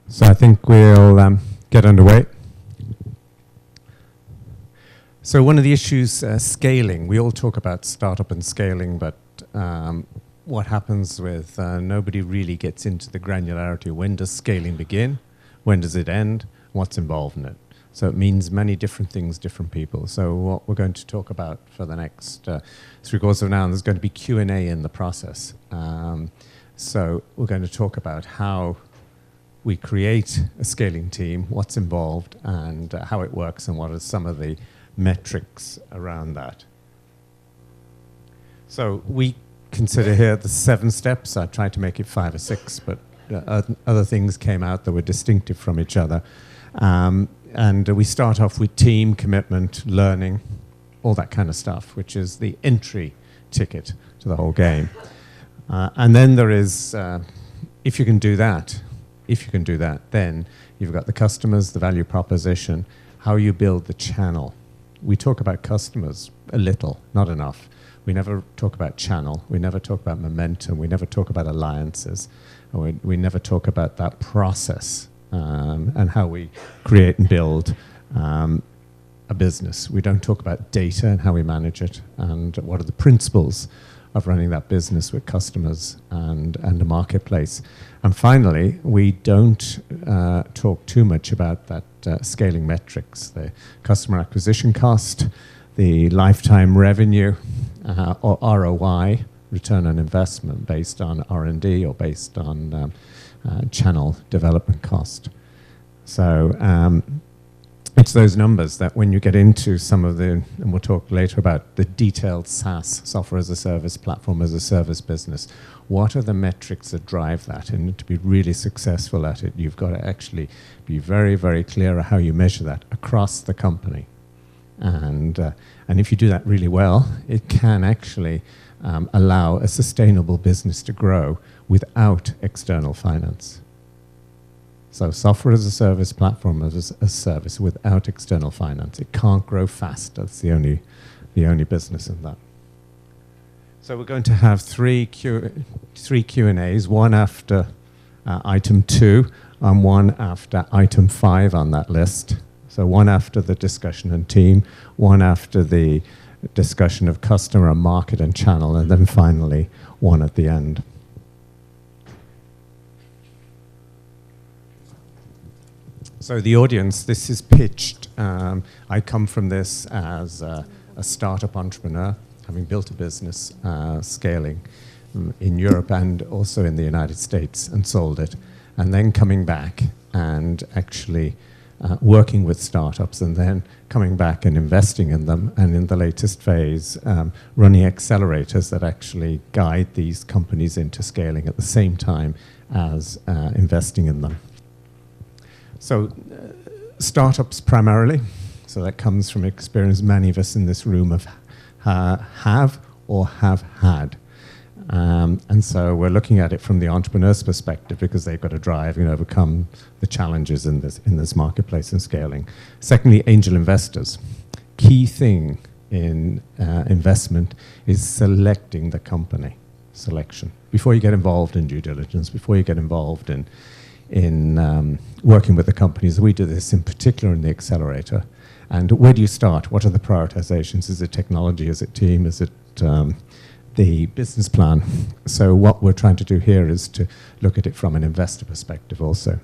So I think we'll get underway. So one of the issues, scaling. We all talk about startup and scaling, but what happens with nobody really gets into the granularity. When does scaling begin? When does it end? What's involved in it? So it means many different things, different people. So what we're going to talk about for the next 3/4 of an hour, there's going to be Q&A in the process. So we're going to talk about how we create a scaling team, what's involved, and how it works, and what are some of the metrics around that. So we consider here the 7 steps. I tried to make it 5 or 6, but other things came out that were distinctive from each other. And we start off with team, commitment, learning, all that kind of stuff, which is the entry ticket to the whole game. And then there is, if you can do that, then you've got the customers, the value proposition, how you build the channel. We talk about customers a little, not enough. We never talk about channel. We never talk about momentum. We never talk about alliances. We never talk about that process and how we create and build a business. We don't talk about data and how we manage it and what are the principles of running that business with customers and the marketplace. And finally, we don't talk too much about that scaling metrics, the customer acquisition cost, the lifetime revenue, or ROI, return on investment, based on R&D or based on channel development cost. So it's those numbers that when you get into some of the, and we'll talk later about the detailed SaaS, software as a service, platform as a service business, what are the metrics that drive that? And to be really successful at it, you've got to actually be very, very clear how you measure that across the company. And if you do that really well, it can actually allow a sustainable business to grow without external finance. So software as a service, platform as a service without external finance. It can't grow fast. That's the only business in that. So we're going to have three Q&As, one after item 2 and one after item 5 on that list. So one after the discussion and team, one after the discussion of customer and market and channel, and then finally one at the end. So the audience, this is pitched. I come from this as a startup entrepreneur, having built a business scaling in Europe and also in the United States, and sold it, and then coming back and actually working with startups, and then coming back and investing in them, and in the latest phase, running accelerators that actually guide these companies into scaling at the same time as investing in them. So startups primarily, so that comes from experience many of us in this room have or have had. And so we're looking at it from the entrepreneur's perspective, because they've got to drive and overcome the challenges in this marketplace and scaling. Secondly, angel investors. Key thing in investment is selecting the company. Selection. Before you get involved in due diligence, before you get involved in working with the companies. We do this in particular in the accelerator. And where do you start? What are the prioritizations? Is it technology? Is it team? Is it the business plan? So what we're trying to do here is to look at it from an investor perspective also.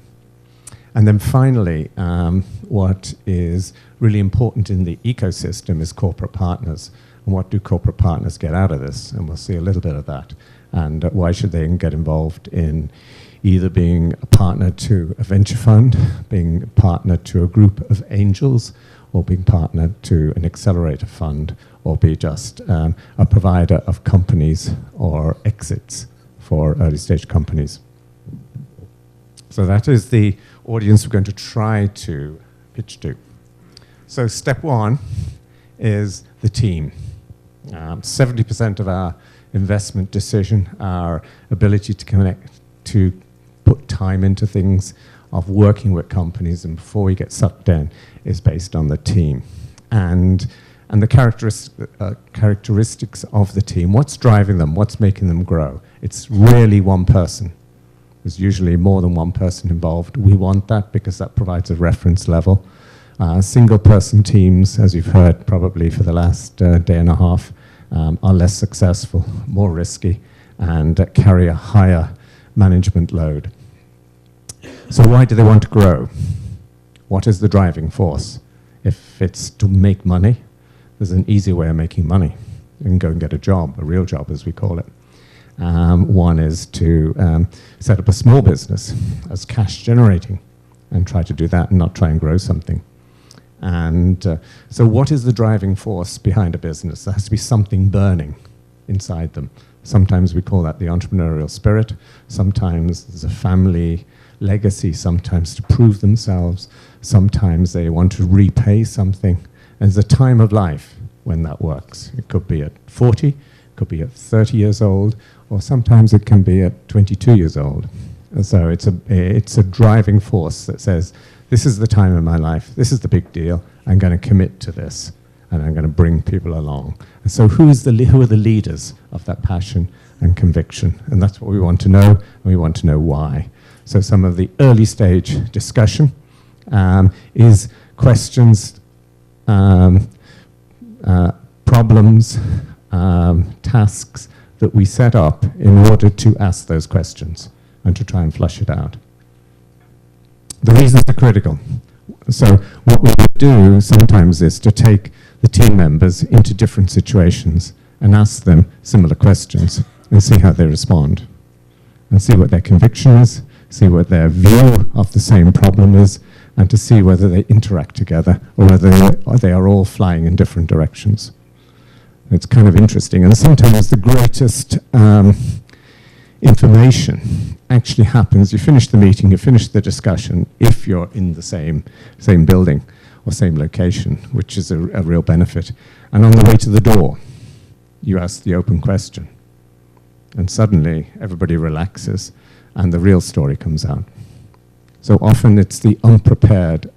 And then finally, what is really important in the ecosystem is corporate partners. And what do corporate partners get out of this? And we'll see a little bit of that. And why should they get involved in either being a partner to a venture fund, being a partner to a group of angels, or being partnered to an accelerator fund, or be just a provider of companies or exits for early stage companies. So that is the audience we're going to try to pitch to. So step 1 is the team. 70% of our investment decision, our ability to connect, to put time into things, of working with companies, and before we get sucked in, is based on the team. And the characteristics of the team, what's driving them, what's making them grow. It's really one person. There's usually more than one person involved. We want that because that provides a reference level. Single-person teams, as you've heard probably for the last day and a half, are less successful, more risky, and carry a higher management load. So why do they want to grow? What is the driving force? If it's to make money, there's an easy way of making money. You can go and get a job, a real job as we call it. One is to set up a small business as cash generating and try to do that and not try and grow something. And so what is the driving force behind a business? There has to be something burning inside them. Sometimes we call that the entrepreneurial spirit. Sometimes there's a family legacy, sometimes to prove themselves. Sometimes they want to repay something. There's a time of life when that works. It could be at 40, it could be at 30 years old, or sometimes it can be at 22 years old. And so it's a driving force that says, this is the time in my life, this is the big deal, I'm going to commit to this, and I'm going to bring people along. And so who are the leaders of that passion and conviction? And that's what we want to know, and we want to know why. So some of the early stage discussion is questions, problems, tasks that we set up in order to ask those questions and to try and flush it out. The reasons are critical. So what we would do sometimes is to take the team members into different situations and ask them similar questions and see how they respond and see what their conviction is, see what their view of the same problem is, and to see whether they interact together or whether they are all flying in different directions. It's kind of interesting, and sometimes the greatest information actually happens. You finish the meeting, you finish the discussion if you're in the same building or same location, which is a real benefit. And on the way to the door, you ask the open question, and suddenly everybody relaxes and the real story comes out. So often it's the unprepared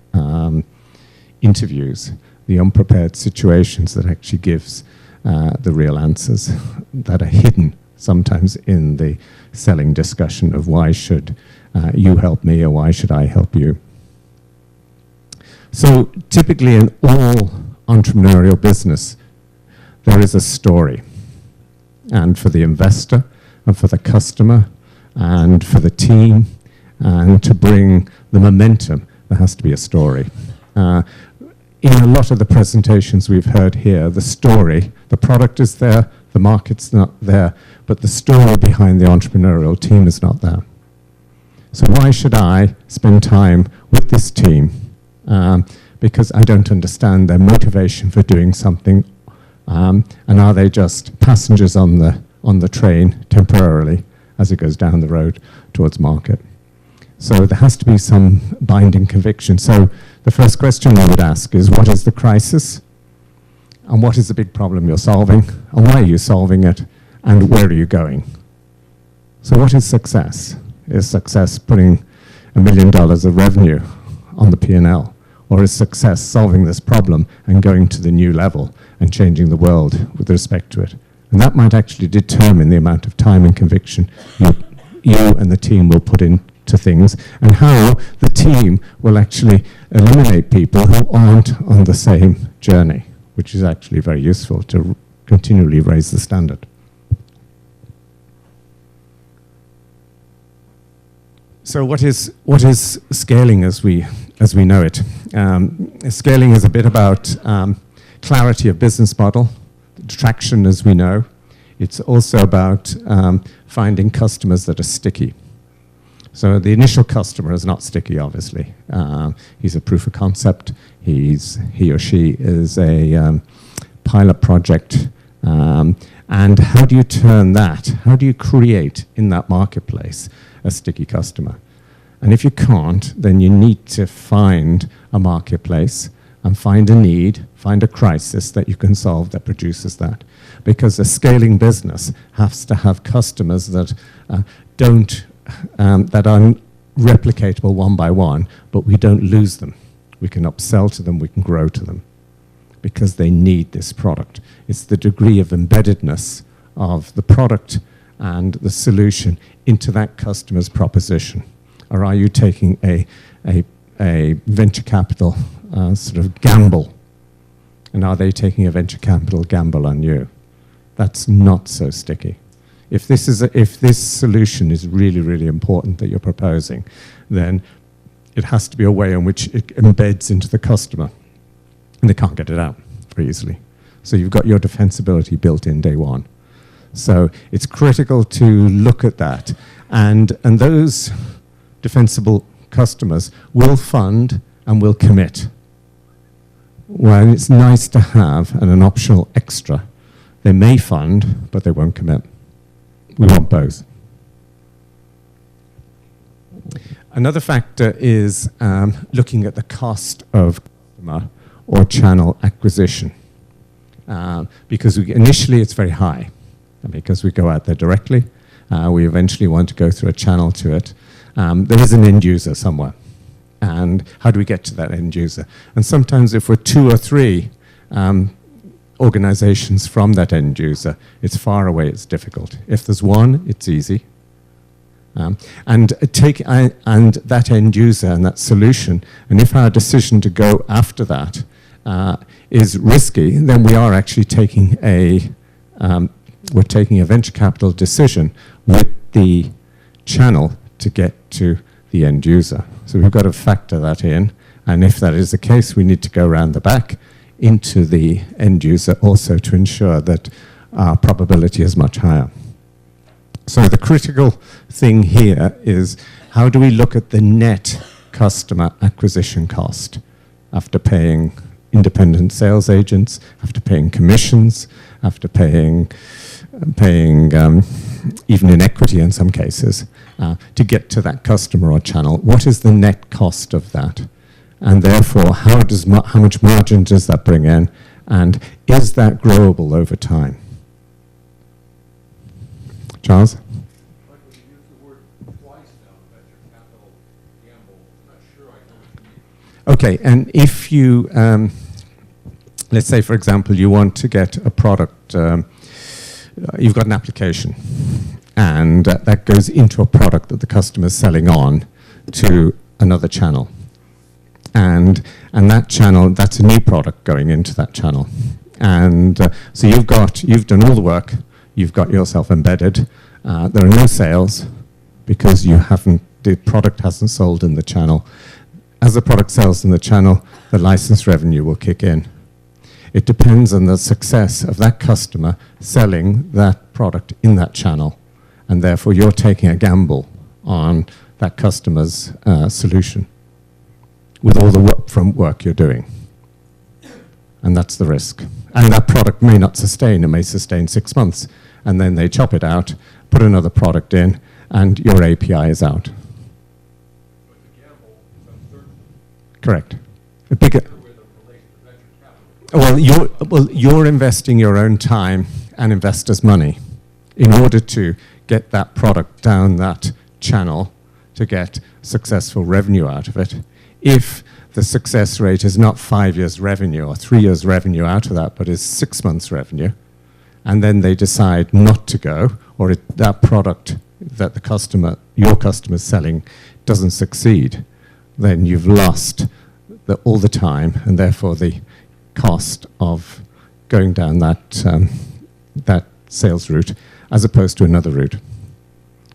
interviews, the unprepared situations that actually gives the real answers that are hidden sometimes in the selling discussion of why should you help me or why should I help you. So typically in all entrepreneurial business, there is a story. And for the investor, and for the customer, and for the team, and to bring the momentum, there has to be a story. In a lot of the presentations we've heard here, the story, the product is there, the market's not there, but the story behind the entrepreneurial team is not there. So why should I spend time with this team? Because I don't understand their motivation for doing something, and are they just passengers on the train temporarily as it goes down the road towards market? So there has to be some binding conviction. So the first question I would ask is, what is the crisis? And what is the big problem you're solving? And why are you solving it? And where are you going? So what is success? Is success putting $1 million of revenue on the P&L? Or is success solving this problem and going to the new level and changing the world with respect to it? And that might actually determine the amount of time and conviction you and the team will put into things, and how the team will actually eliminate people who aren't on the same journey, which is actually very useful to continually raise the standard. So what is scaling as we know it? Scaling is a bit about clarity of business model, traction as we know. It's also about finding customers that are sticky. So the initial customer is not sticky, obviously. He's a proof of concept. He or she is a pilot project. And how do you turn that? How do you create in that marketplace a sticky customer? And if you can't, then you need to find a marketplace and find a need, find a crisis that you can solve that produces that. Because a scaling business has to have customers that that are replicatable one by one, but we don't lose them. We can upsell to them, we can grow to them, because they need this product. It's the degree of embeddedness of the product and the solution into that customer's proposition? Or are you taking a venture capital sort of gamble? And are they taking a venture capital gamble on you? That's not so sticky. If this solution is really, really important that you're proposing, then it has to be a way in which it embeds into the customer, and they can't get it out very easily. So you've got your defensibility built in day one. So it's critical to look at that, and those defensible customers will fund and will commit. Well, it's nice to have an optional extra. They may fund, but they won't commit. We want both. Another factor is looking at the cost of customer or channel acquisition. Because initially it's very high, because we go out there directly. We eventually want to go through a channel to it. There is an end user somewhere. And how do we get to that end user? And sometimes if we're 2 or 3 organizations from that end user, it's far away, it's difficult. If there's one, it's easy. And that end user and that solution, and if our decision to go after that is risky, then we are actually taking we're taking a venture capital decision with the channel to get to the end user. So we've got to factor that in, and if that is the case, we need to go around the back into the end user also to ensure that our probability is much higher. So the critical thing here is, how do we look at the net customer acquisition cost after paying independent sales agents, after paying commissions, after paying even in equity in some cases, to get to that customer or channel? What is the net cost of that? And therefore, how much margin does that bring in? And is that growable over time? Charles? Okay, and if you, let's say, for example, you want to get a product, you've got an application, and that goes into a product that the customer is selling on to another channel. And that channel, that's a new product going into that channel. And so you've done all the work, you've got yourself embedded, there are no sales because the product hasn't sold in the channel. As the product sells in the channel, the license revenue will kick in. It depends on the success of that customer selling that product in that channel, and therefore you're taking a gamble on that customer's solution with all the upfront work you're doing. And that's the risk. And that product may not sustain, it may sustain 6 months, and then they chop it out, put another product in, and your API is out. Correct. A bigger. Well, you're investing your own time and investors' money in order to get that product down that channel to get successful revenue out of it. If the success rate is not 5 years revenue or 3 years revenue out of that, but is 6 months revenue, and then they decide not to go, or that product that your customer is selling doesn't succeed, then you've lost all the time, and therefore the cost of going down that sales route as opposed to another route.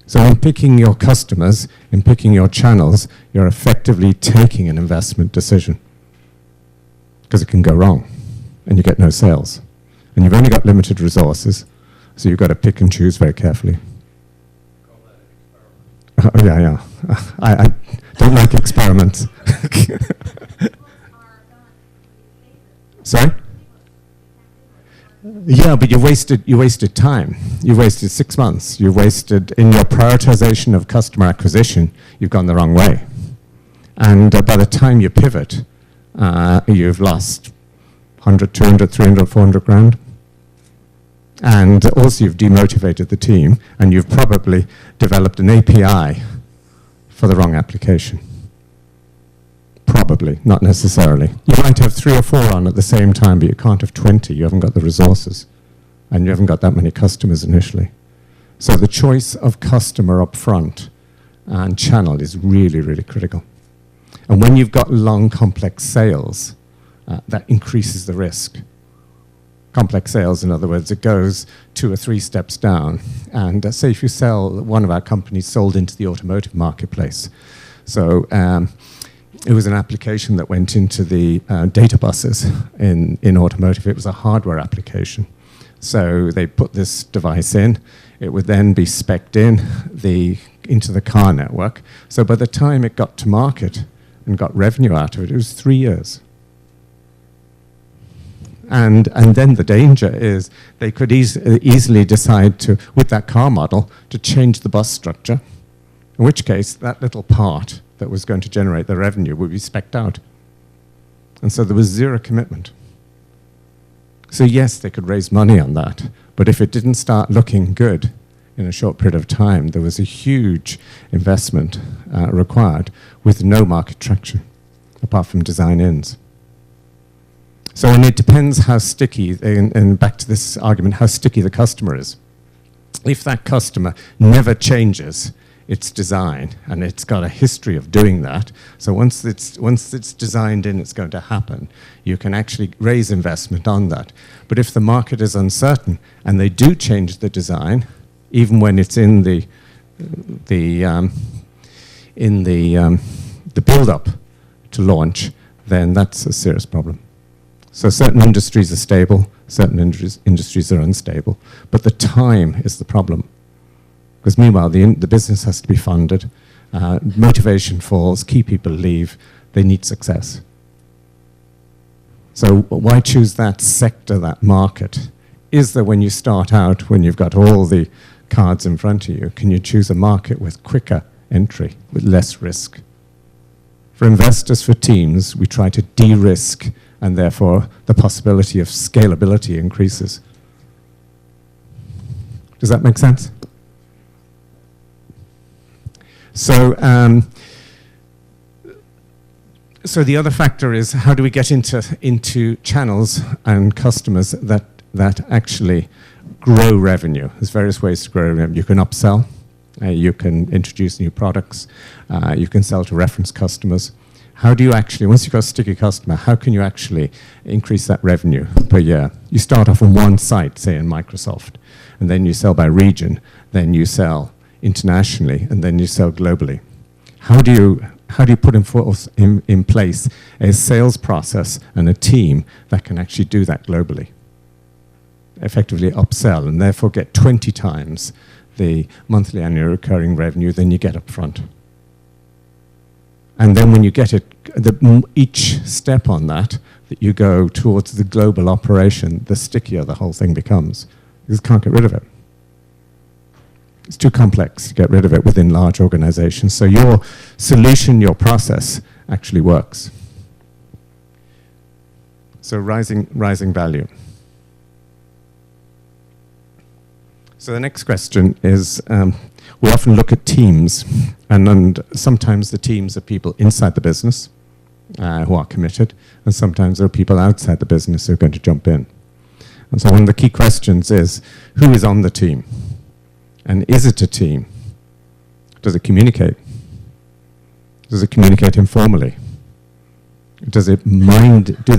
So in picking your customers, in picking your channels, you're effectively taking an investment decision, because it can go wrong and you get no sales. And you've only got limited resources, so you've got to pick and choose very carefully. Yeah. I don't like experiments. Sorry? Yeah, but you wasted time. You wasted 6 months. You wasted, in your prioritization of customer acquisition, you've gone the wrong way. And by the time you pivot, you've lost 100, 200, 300, 400 grand. And also you've demotivated the team, and you've probably developed an API for the wrong application. Probably, not necessarily. You might have 3 or 4 on at the same time, but you can't have 20. You haven't got the resources, and you haven't got that many customers initially. So the choice of customer up front and channel is really, really critical. And when you've got long, complex sales, that increases the risk. Complex sales, in other words, it goes 2 or 3 steps down. And say if you sell, one of our companies sold into the automotive marketplace. So it was an application that went into the data buses in automotive. It was a hardware application. So they put this device in. It would then be spec'd into the car network. So by the time it got to market and got revenue out of it, it was 3 years. And then the danger is they could easily decide to, with that car model, to change the bus structure, in which case that little part that was going to generate the revenue would be spec'd out. And so there was zero commitment. So yes, they could raise money on that, but if it didn't start looking good in a short period of time, there was a huge investment required with no market traction, apart from design-ins. So, and it depends how sticky, and back to this argument, how sticky the customer is. If that customer never changes its design, and it's got a history of doing that, so once it's designed in, it's going to happen, you can actually raise investment on that. But if the market is uncertain, and they do change the design, even when it's in the build-up to launch, then that's a serious problem. So certain industries are stable, certain industries are unstable, but the time is the problem. Because meanwhile, the business has to be funded, motivation falls, key people leave, they need success. So why choose that sector, that market? Is there, when you start out, when you've got all the cards in front of you, can you choose a market with quicker entry, with less risk? For investors, for teams, we try to de-risk, and therefore the possibility of scalability increases. Does that make sense? So, so the other factor is, how do we get into channels and customers that actually grow revenue? There's various ways to grow revenue. You can upsell, you can introduce new products, you can sell to reference customers. How do you actually, once you've got a sticky customer, how can you actually increase that revenue per year? You start off on one site, say in Microsoft, and then you sell by region, then you sell internationally, and then you sell globally. How do you put in place a sales process and a team that can actually do that globally? Effectively upsell, and therefore get 20 times the monthly annual recurring revenue than you get up front. And then when you get it, each step on that you go towards the global operation, the stickier the whole thing becomes. You just can't get rid of it. It's too complex to get rid of it within large organizations. So your solution, your process actually works. So rising value. So the next question is, we often look at teams, and sometimes the teams are people inside the business who are committed, and sometimes there are people outside the business who are going to jump in. And so one of the key questions is, who is on the team? And is it a team? Does it communicate? Does it communicate informally? Do they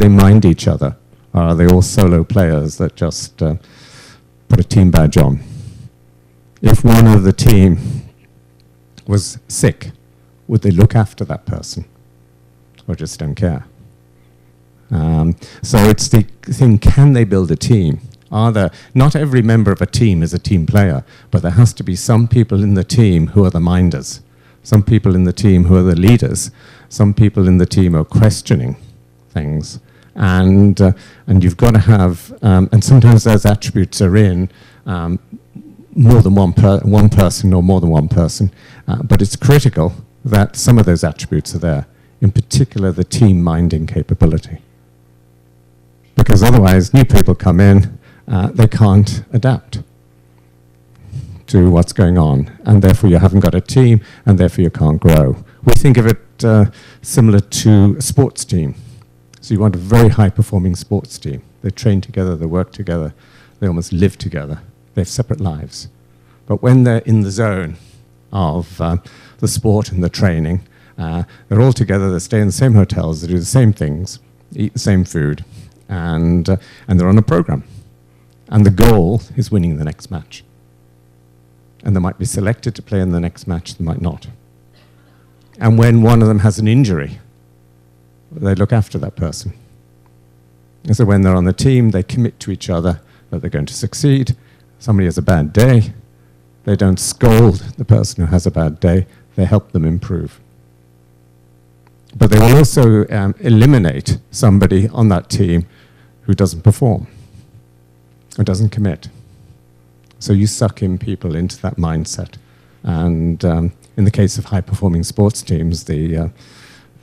mind each other? Or are they all solo players that just put a team badge on? If one of the team was sick, would they look after that person? Or just don't care? So it's the thing, can they build a team? Not every member of a team is a team player, but there has to be some people in the team who are the minders, some people in the team who are the leaders, some people in the team who are questioning things. And you've got to have, and sometimes those attributes are in more than one person or more than one person, but it's critical that some of those attributes are there, in particular the team minding capability. Because otherwise, new people come in, they can't adapt to what's going on, and therefore you haven't got a team, and therefore you can't grow. We think of it similar to a sports team. So you want a very high-performing sports team. They train together, they work together, they almost live together. They have separate lives. But when they're in the zone of the sport and the training, they're all together, they stay in the same hotels, they do the same things, eat the same food, and they're on a program. And the goal is winning the next match. And they might be selected to play in the next match, they might not. And when one of them has an injury, they look after that person. And so when they're on the team, they commit to each other that they're going to succeed. Somebody has a bad day, they don't scold the person who has a bad day, they help them improve. But they will also eliminate somebody on that team who doesn't perform, or doesn't commit. So you suck in people into that mindset. And in the case of high-performing sports teams, the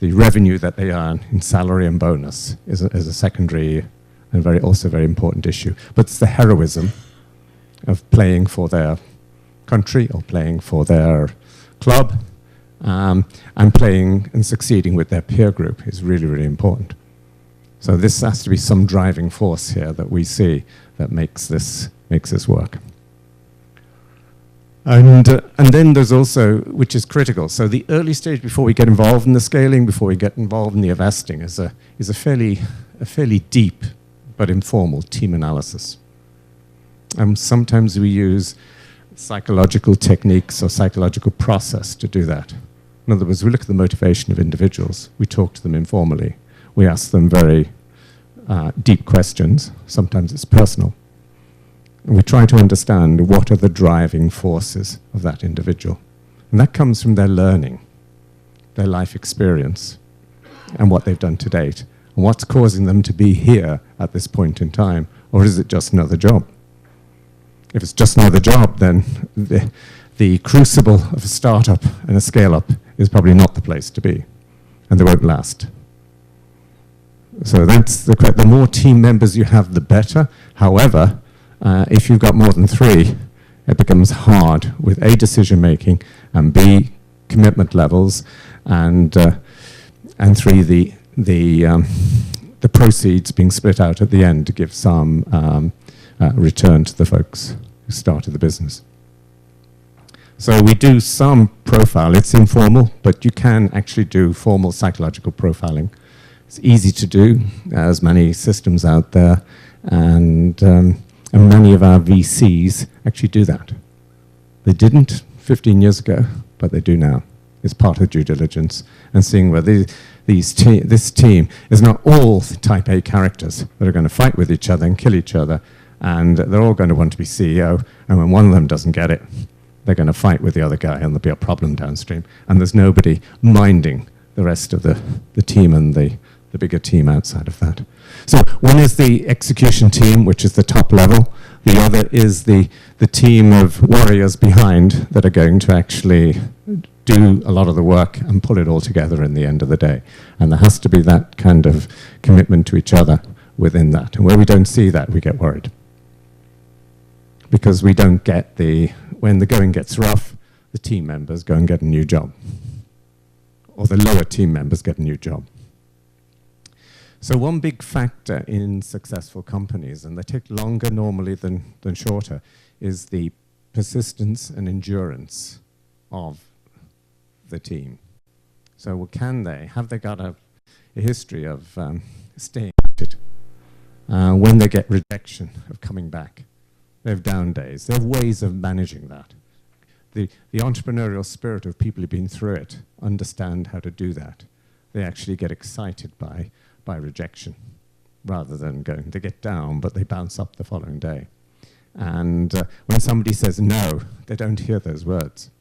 revenue that they earn in salary and bonus is a secondary and also very important issue. But it's the heroism of playing for their country or playing for their club and playing and succeeding with their peer group is really, really important. So this has to be some driving force here that we see that makes this work. And then there's also, which is critical, so the early stage before we get involved in the scaling, before we get involved in the investing, is a fairly deep but informal team analysis. Sometimes we use psychological techniques or psychological process to do that. In other words, we look at the motivation of individuals, we talk to them informally, we ask them very deep questions, sometimes it's personal. And we try to understand what are the driving forces of that individual. And that comes from their learning, their life experience, and what they've done to date, and what's causing them to be here at this point in time, or is it just another job? If it's just another job, then the crucible of a startup and a scale-up is probably not the place to be, and they won't last. So that's the more team members you have, the better. However, if you've got more than 3, it becomes hard with A, decision-making, and B, commitment levels, and 3, the proceeds being split out at the end to give some return to the folks who started the business. So we do some profile. It's informal, but you can actually do formal psychological profiling. It's easy to do. There's many systems out there, and many of our VCs actually do that. They didn't 15 years ago, but they do now. It's part of due diligence and seeing whether this team is not all type A characters that are going to fight with each other and kill each other, and they're all going to want to be CEO, and when one of them doesn't get it, they're going to fight with the other guy, and there'll be a problem downstream, and there's nobody minding the rest of the team and the bigger team outside of that. So one is the execution team, which is the top level. The other is the team of warriors behind that are going to actually do a lot of the work and pull it all together in the end of the day. And there has to be that kind of commitment to each other within that. And where we don't see that, we get worried. Because we don't get when the going gets rough, the team members go and get a new job. Or the lower team members get a new job. So one big factor in successful companies, and they take longer normally than shorter, is the persistence and endurance of the team. So have they got a history of staying at it? When they get rejection, of coming back. They have down days. They have ways of managing that. The entrepreneurial spirit of people who've been through it understand how to do that. They actually get excited by rejection rather than going. They get down, but they bounce up the following day. And when somebody says no, they don't hear those words.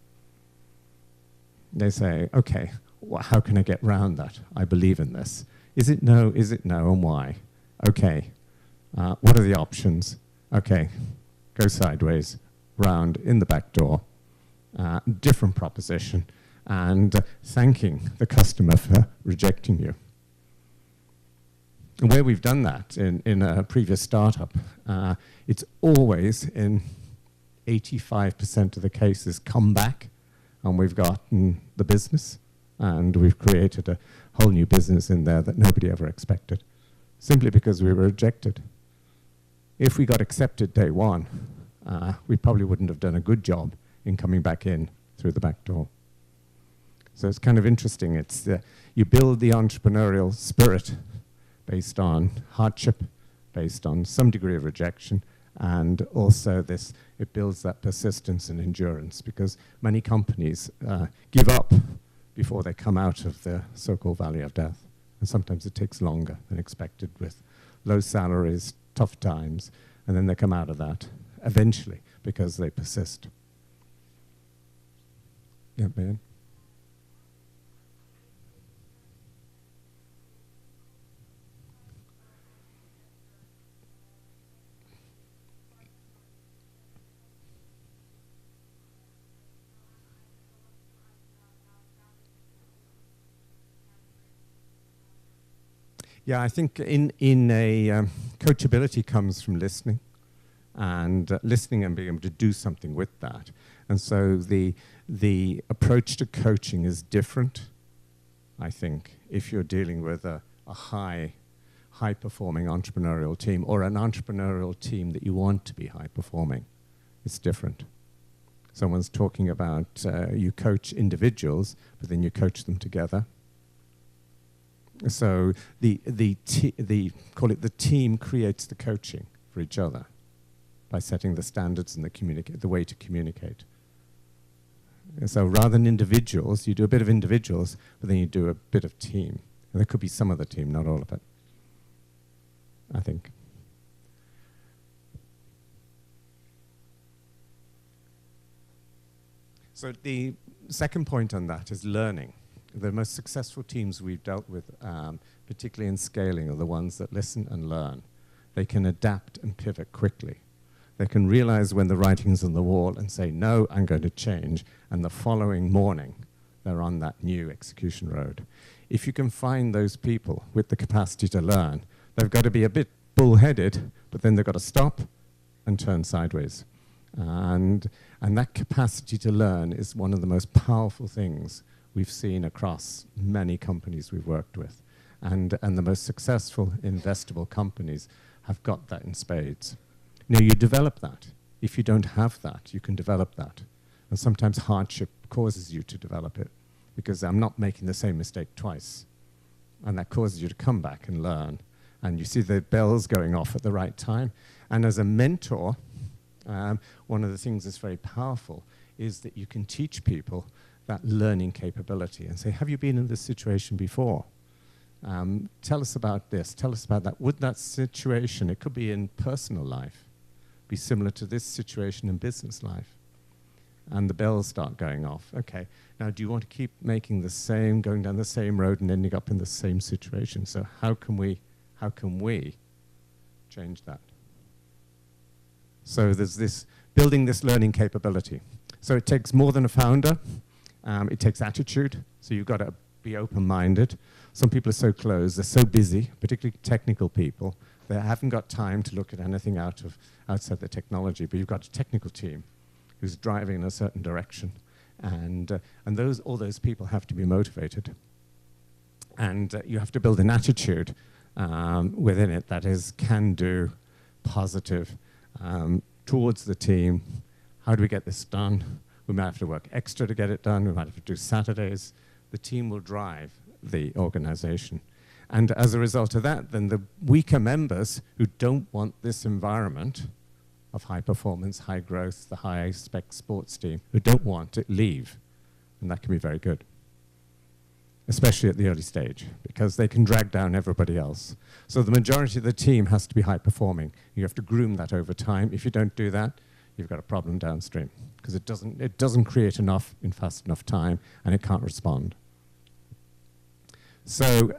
They say, okay, how can I get round that? I believe in this. Is it no, and why? Okay, what are the options? Okay, go sideways, round, in the back door, different proposition, and thanking the customer for rejecting you. And where we've done that in a previous startup, it's always in 85% of the cases come back, and we've gotten the business, and we've created a whole new business in there that nobody ever expected, simply because we were rejected. If we got accepted day one, we probably wouldn't have done a good job in coming back in through the back door. So it's kind of interesting. It's you build the entrepreneurial spirit based on hardship, based on some degree of rejection, and also it builds that persistence and endurance, because many companies give up before they come out of the so-called valley of death. And sometimes it takes longer than expected, with low salaries, tough times, and then they come out of that eventually because they persist. Yeah, Ben? Yeah, I think in coachability comes from listening, and listening and being able to do something with that. And so the approach to coaching is different, I think, if you're dealing with a high-performing entrepreneurial team, or an entrepreneurial team that you want to be high-performing. It's different. Someone's talking about you coach individuals, but then you coach them together. So call it the team creates the coaching for each other by setting the standards and the way to communicate. And so rather than individuals, you do a bit of individuals, but then you do a bit of team. And there could be some of the team, not all of it, I think. So the second point on that is learning. The most successful teams we've dealt with, particularly in scaling, are the ones that listen and learn. They can adapt and pivot quickly. They can realize when the writing's on the wall and say, no, I'm going to change, and the following morning, they're on that new execution road. If you can find those people with the capacity to learn, they've got to be a bit bullheaded, but then they've got to stop and turn sideways. And that capacity to learn is one of the most powerful things we've seen across many companies we've worked with. And the most successful investable companies have got that in spades. Now, you develop that. If you don't have that, you can develop that. And sometimes hardship causes you to develop it, because I'm not making the same mistake twice. And that causes you to come back and learn. And you see the bells going off at the right time. And as a mentor, one of the things that's very powerful is that you can teach people that learning capability and say, have you been in this situation before? Tell us about this, tell us about that. Would that situation, it could be in personal life, be similar to this situation in business life? And the bells start going off. Okay, now do you want to keep making the same, going down the same road and ending up in the same situation? So how can we change that? So there's this, building this learning capability. So it takes more than a founder. It takes attitude, so you've got to be open-minded. Some people are so closed, they're so busy, particularly technical people, they haven't got time to look at anything outside the technology, but you've got a technical team who's driving in a certain direction, and all those people have to be motivated. And you have to build an attitude within it that is can-do, positive, towards the team. How do we get this done? We might have to work extra to get it done. We might have to do Saturdays. The team will drive the organization. And as a result of that, then the weaker members who don't want this environment of high performance, high growth, the high spec sports team, who don't want it, leave. And that can be very good, especially at the early stage, because they can drag down everybody else. So the majority of the team has to be high performing. You have to groom that over time. If you don't do that, you've got a problem downstream, because it doesn't create enough in fast enough time, and it can't respond. So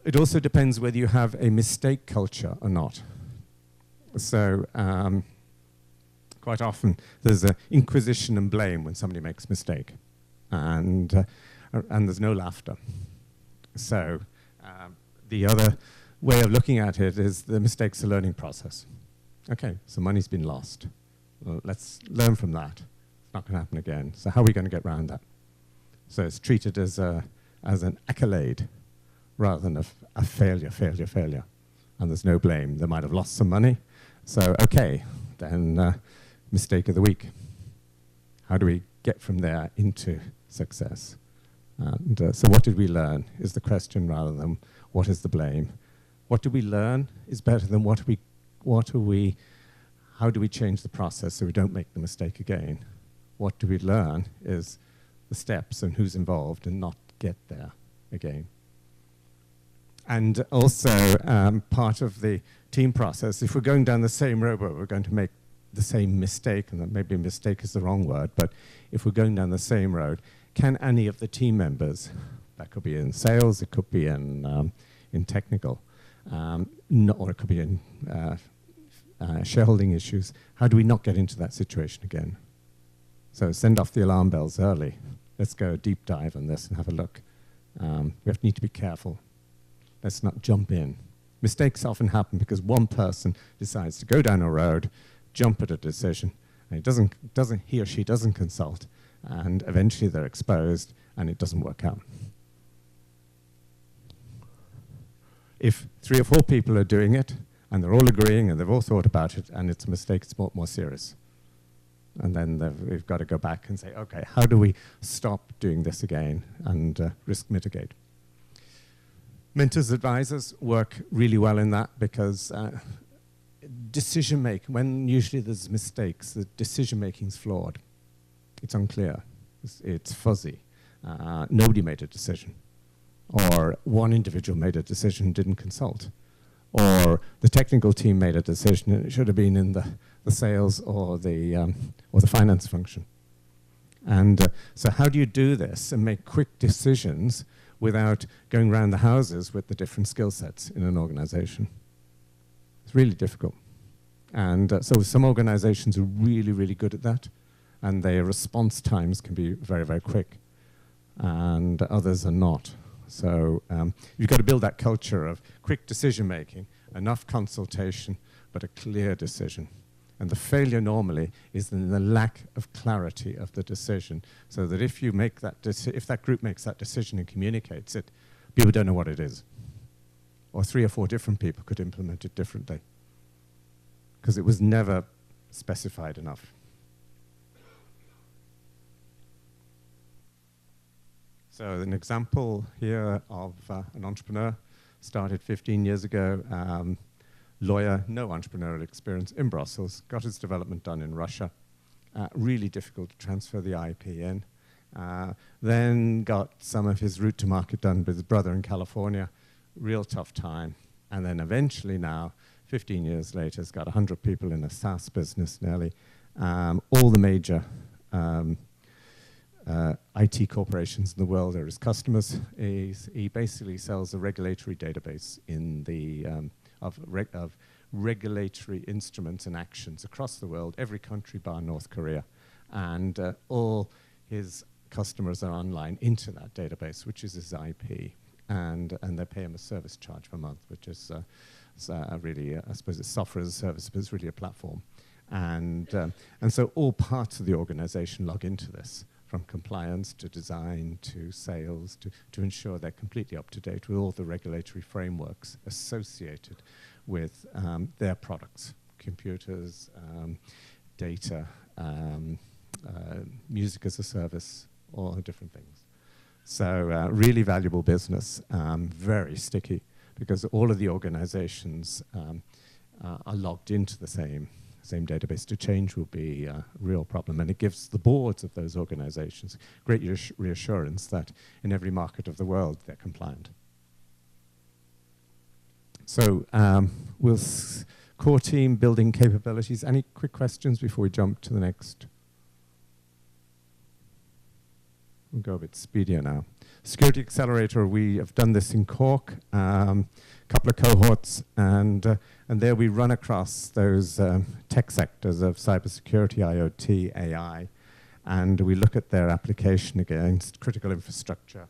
it also depends whether you have a mistake culture or not. So quite often there's an inquisition and blame when somebody makes a mistake, and there's no laughter. So the other way of looking at it is the mistake's a learning process. Okay, so money's been lost. Well, let's learn from that. It's not going to happen again. So how are we going to get around that? So it's treated as an accolade rather than a failure. And there's no blame. They might have lost some money. So, okay, then mistake of the week. How do we get from there into success? And so what did we learn is the question rather than what is the blame. What did we learn is better than how do we change the process so we don't make the mistake again? What do we learn is the steps and who's involved and not get there again. And also part of the team process, if we're going down the same road where we're going to make the same mistake, and that maybe mistake is the wrong word, but if we're going down the same road, can any of the team members, that could be in sales, it could be in technical, or it could be in shareholding issues, how do we not get into that situation again? So send off the alarm bells early. Let's go deep dive on this and have a look. We need to be careful. Let's not jump in. Mistakes often happen because one person decides to go down a road, jump at a decision, and he or she doesn't consult, and eventually they're exposed and it doesn't work out. If 3 or 4 people are doing it and they're all agreeing and they've all thought about it and it's a mistake, it's more serious. And then we've got to go back and say, okay, how do we stop doing this again and risk mitigate? Mentors, advisors work really well in that because decision making, when usually there's mistakes, the decision making is flawed. It's unclear. It's fuzzy. Nobody made a decision. Or one individual made a decision and didn't consult. Or the technical team made a decision and it should have been in the sales or the finance function. And so how do you do this and make quick decisions without going around the houses with the different skill sets in an organization? It's really difficult. And so some organizations are really, really good at that, and their response times can be very, very quick, and others are not. So you've got to build that culture of quick decision making, enough consultation, but a clear decision. And the failure normally is in the lack of clarity of the decision, so that if you make that if that group makes that decision and communicates it, people don't know what it is. Or 3 or 4 different people could implement it differently, because it was never specified enough. So an example here of an entrepreneur, started 15 years ago, lawyer, no entrepreneurial experience, in Brussels, got his development done in Russia. Really difficult to transfer the IP in. Then got some of his route to market done with his brother in California. Real tough time. And then eventually now, 15 years later, has got 100 people in a SaaS business nearly. All the major IT corporations in the world are his customers. He basically sells a regulatory database in the of regulatory instruments and actions across the world, every country bar North Korea. And all his customers are online into that database, which is his IP. And they pay him a service charge per month, which is really, I suppose it's software as a service, but it's really a platform. And so all parts of the organization log into this, from compliance to design to sales to ensure they're completely up to date with all the regulatory frameworks associated with their products, computers, data, music as a service, all the different things. So really valuable business, very sticky, because all of the organizations are logged into the same database. To change will be a real problem, and it gives the boards of those organizations great reassurance that in every market of the world they're compliant. So core team building capabilities. Any quick questions before we jump to the next? We'll go a bit speedier now. Security Accelerator, we have done this in Cork, couple of cohorts, and there we run across those tech sectors of cybersecurity, IoT, AI, and we look at their application against critical infrastructure,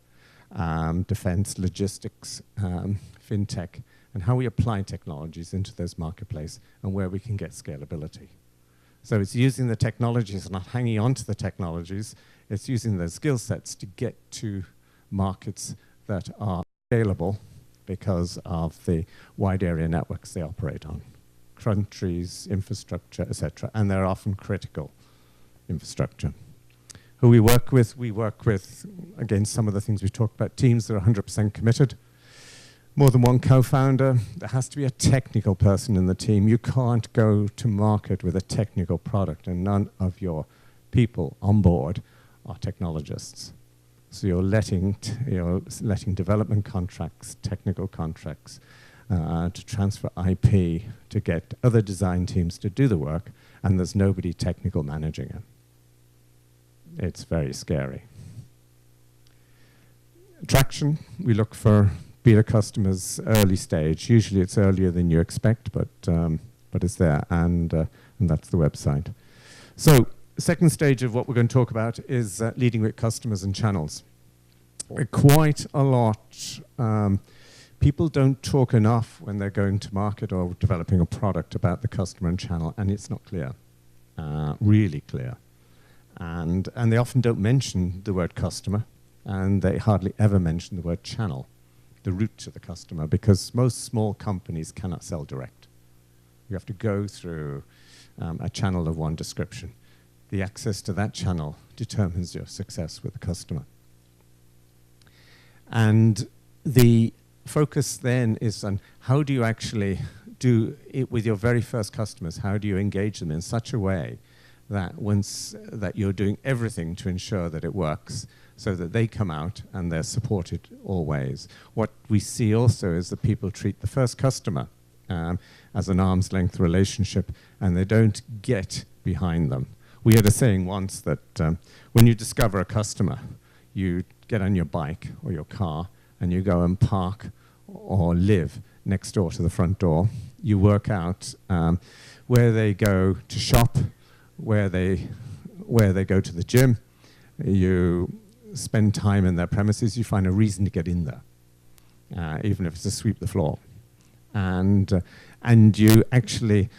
defense, logistics, fintech, and how we apply technologies into those marketplace and where we can get scalability. So it's using the technologies, not hanging on to the technologies. It's using those skill sets to get to markets that are scalable because of the wide area networks they operate on. countries, infrastructure, etc., and they're often critical infrastructure. Who we work with, again, some of the things we talked about, teams that are 100% committed, more than one co-founder. There has to be a technical person in the team. You can't go to market with a technical product and none of your people on board are technologists. So you're letting development contracts, technical contracts, to transfer IP, to get other design teams to do the work, and there's nobody technical managing it. It's very scary. Traction, we look for beta customers early stage. Usually it's earlier than you expect, but it's there, and that's the website. So the second stage of what we're going to talk about is leading with customers and channels. Quite a lot. People don't talk enough when they're going to market or developing a product about the customer and channel, and it's not clear, really clear. And they often don't mention the word customer, and they hardly ever mention the word channel, the route to the customer, because most small companies cannot sell direct. You have to go through a channel of one description. The access to that channel determines your success with the customer. And the focus then is on how do you actually do it with your very first customers? How do you engage them in such a way that that you're doing everything to ensure that it works, so that they come out and they're supported always? What we see also is that people treat the first customer as an arm's length relationship, and they don't get behind them. We had a saying once that when you discover a customer, you get on your bike or your car and you go and park or live next door to the front door. You work out where they go to shop, where they go to the gym. You spend time in their premises. You find a reason to get in there, even if it's to sweep the floor. And you actually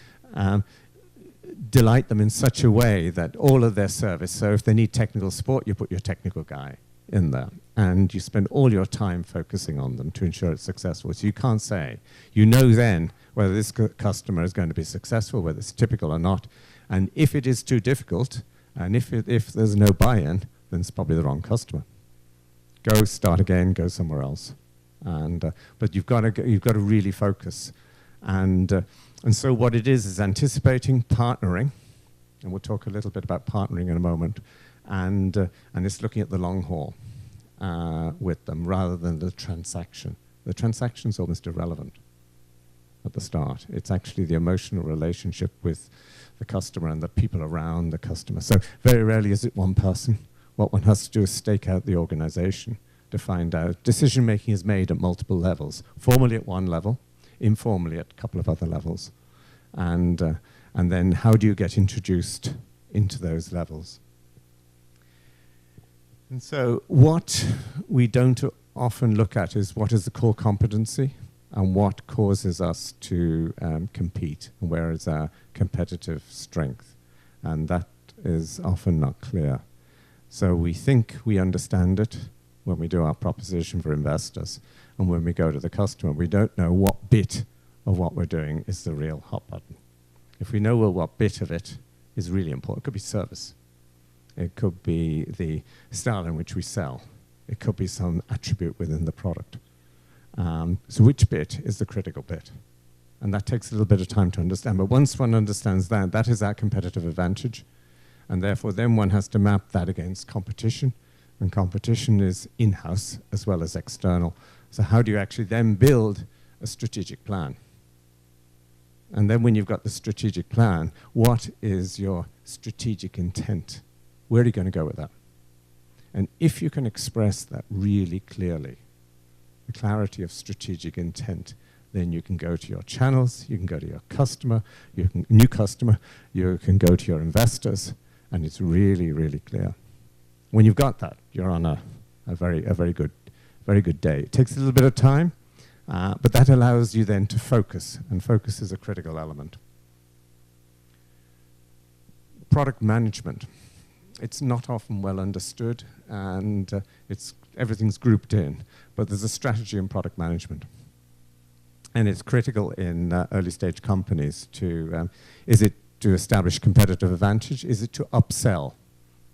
delight them in such a way that all of their service, so if they need technical support, you put your technical guy in there, and you spend all your time focusing on them to ensure it's successful. So you can't say, you know then whether this customer is going to be successful, whether it's typical or not, and if it is too difficult, and if there's no buy-in, then it's probably the wrong customer. Go start again, go somewhere else. But you've got to really focus. And so what it is anticipating, partnering, and we'll talk a little bit about partnering in a moment, and it's looking at the long haul with them rather than the transaction. The transaction's almost irrelevant at the start. It's actually the emotional relationship with the customer and the people around the customer. So very rarely is it one person. What one has to do is stake out the organization to find out. Decision-making is made at multiple levels, formally at one level, informally at a couple of other levels. And then how do you get introduced into those levels? And so what we don't often look at is what is the core competency and what causes us to compete, and where is our competitive strength. And that is often not clear. So we think we understand it when we do our proposition for investors, and when we go to the customer, we don't know what bit of what we're doing is the real hot button. If we know what bit of it is really important, it could be service. It could be the style in which we sell. It could be some attribute within the product. So which bit is the critical bit? And that takes a little bit of time to understand. But once one understands that, that is our competitive advantage. And therefore, then one has to map that against competition. And competition is in-house as well as external. So how do you actually then build a strategic plan? And then when you've got the strategic plan, what is your strategic intent? Where are you going to go with that? And if you can express that really clearly, the clarity of strategic intent, then you can go to your channels, you can go to your customer, new customer, you can go to your investors, and it's really, really clear. When you've got that, you're on a very good day. It takes a little bit of time, but that allows you then to focus, and focus is a critical element. Product management. It's not often well understood, and everything's grouped in, but there's a strategy in product management. And it's critical in early stage companies to, is it to establish competitive advantage? Is it to upsell?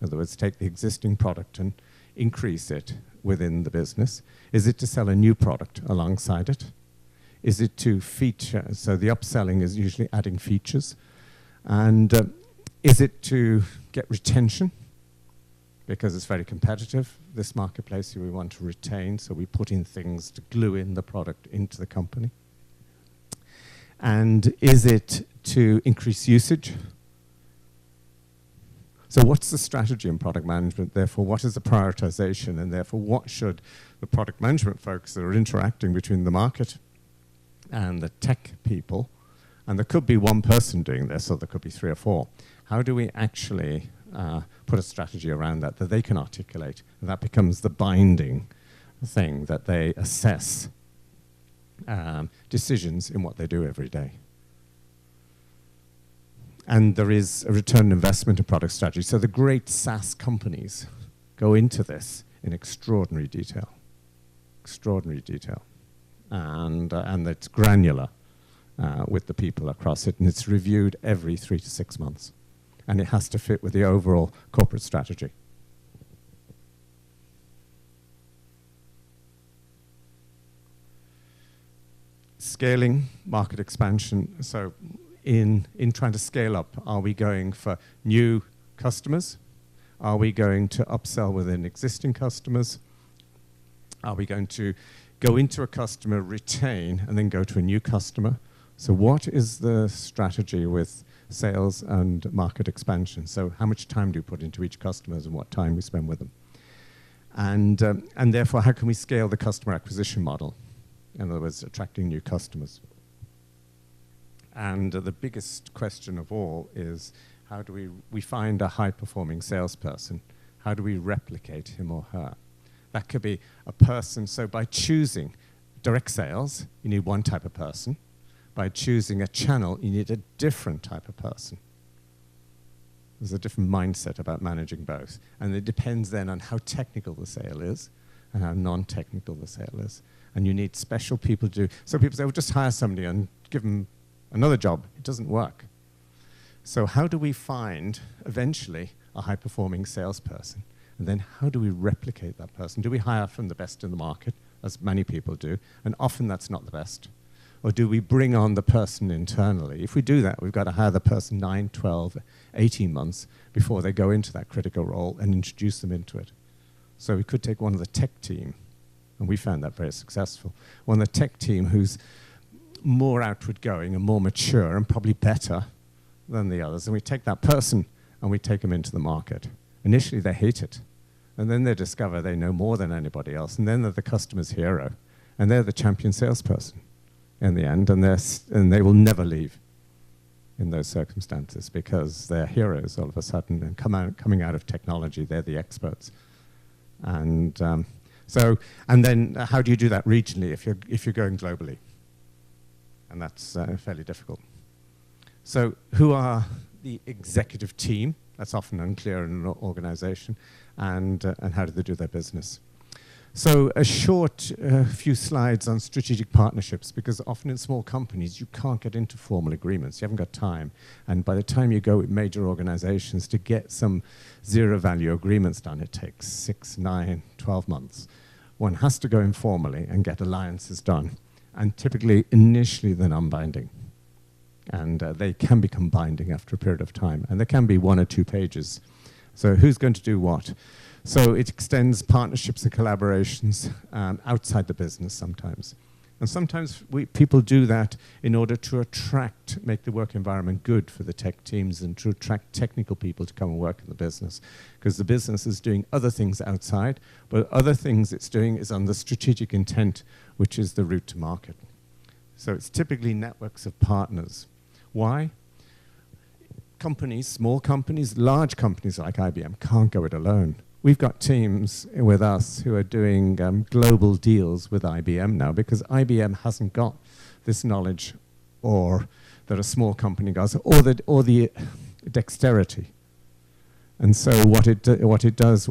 In other words, take the existing product and increase it within the business. Is it to sell a new product alongside it? Is it to feature? So the upselling is usually adding features. And is it to get retention? Because it's very competitive, this marketplace, we want to retain, so we put in things to glue in the product into the company. And is it to increase usage? So what's the strategy in product management? Therefore, what is the prioritization? And therefore, what should the product management folks that are interacting between the market and the tech people, and there could be one person doing this, or there could be 3 or 4. How do we actually put a strategy around that they can articulate? And that becomes the binding thing that they assess decisions in what they do every day. And there is a return on investment in product strategy. So the great SaaS companies go into this in extraordinary detail. Extraordinary detail. And it's granular with the people across it. And it's reviewed every 3 to 6 months. And it has to fit with the overall corporate strategy. Scaling, market expansion. So in trying to scale up, are we going for new customers? Are we going to upsell within existing customers? Are we going to go into a customer, retain, and then go to a new customer? So what is the strategy with sales and market expansion? So how much time do we put into each customer and what time we spend with them? And therefore, how can we scale the customer acquisition model? In other words, attracting new customers. And the biggest question of all is, how do we find a high-performing salesperson? How do we replicate him or her? That could be a person. So by choosing direct sales, you need one type of person. By choosing a channel, you need a different type of person. There's a different mindset about managing both. And it depends then on how technical the sale is and how non-technical the sale is. And you need special people to do. So people say, well, just hire somebody and give them another job. It doesn't work. So how do we find, eventually, a high-performing salesperson? And then how do we replicate that person? Do we hire from the best in the market, as many people do? And often that's not the best. Or do we bring on the person internally? If we do that, we've got to hire the person 9, 12, 18 months before they go into that critical role and introduce them into it. So we could take one of the tech team, and we found that very successful. One of the tech team who's more outward going and more mature and probably better than the others. And we take that person and we take them into the market. Initially, they hate it. And then they discover they know more than anybody else. And then they're the customer's hero. And they're the champion salesperson in the end. And they will never leave in those circumstances because they're heroes all of a sudden. And coming out of technology, they're the experts. And then how do you do that regionally if you're going globally? And that's fairly difficult. So who are the executive team? That's often unclear in an organization. And how do they do their business? So a short few slides on strategic partnerships, because often in small companies, you can't get into formal agreements. You haven't got time. And by the time you go with major organizations to get some zero-value agreements done, it takes 6, 9, 12 months. One has to go informally and get alliances done. And typically, initially, they're non-binding. And they can become binding after a period of time. And there can be 1 or 2 pages. So who's going to do what? So it extends partnerships and collaborations outside the business sometimes. And sometimes people do that in order to make the work environment good for the tech teams and to attract technical people to come and work in the business. Because the business is doing other things outside, but other things it's doing is on the strategic intent, which is the route to market. So it's typically networks of partners. Why? Companies, small companies, large companies like IBM can't go it alone. We've got teams with us who are doing global deals with IBM now because IBM hasn't got this knowledge or that a small company does or the dexterity. And so what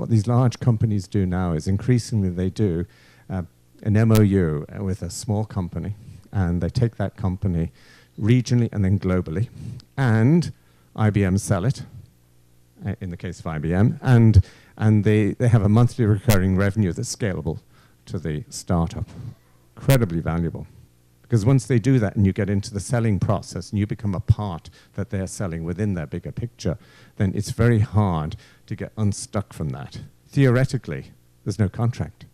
these large companies do now is increasingly they do an MOU with a small company and they take that company regionally and then globally, and IBM sell it, in the case of IBM, and they have a monthly recurring revenue that's scalable to the startup. Incredibly valuable. Because once they do that and you get into the selling process and you become a part that they're selling within their bigger picture, then it's very hard to get unstuck from that. Theoretically, there's no contract.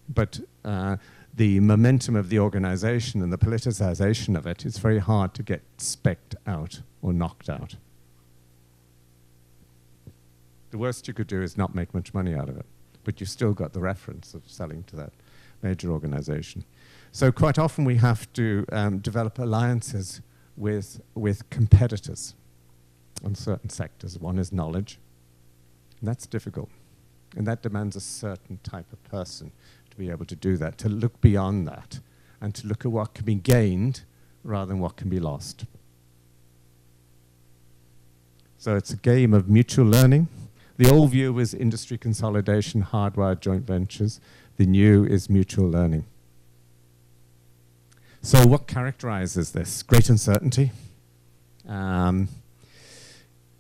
But the momentum of the organization and the politicization of it, it's very hard to get specced out or knocked out. The worst you could do is not make much money out of it, but you've still got the reference of selling to that major organization. So quite often we have to develop alliances with competitors on certain sectors. One is knowledge, and that's difficult. And that demands a certain type of person to be able to do that, to look beyond that, and to look at what can be gained rather than what can be lost. So it's a game of mutual learning. The old view was industry consolidation, hardwired joint ventures. The new is mutual learning. So what characterizes this? Great uncertainty.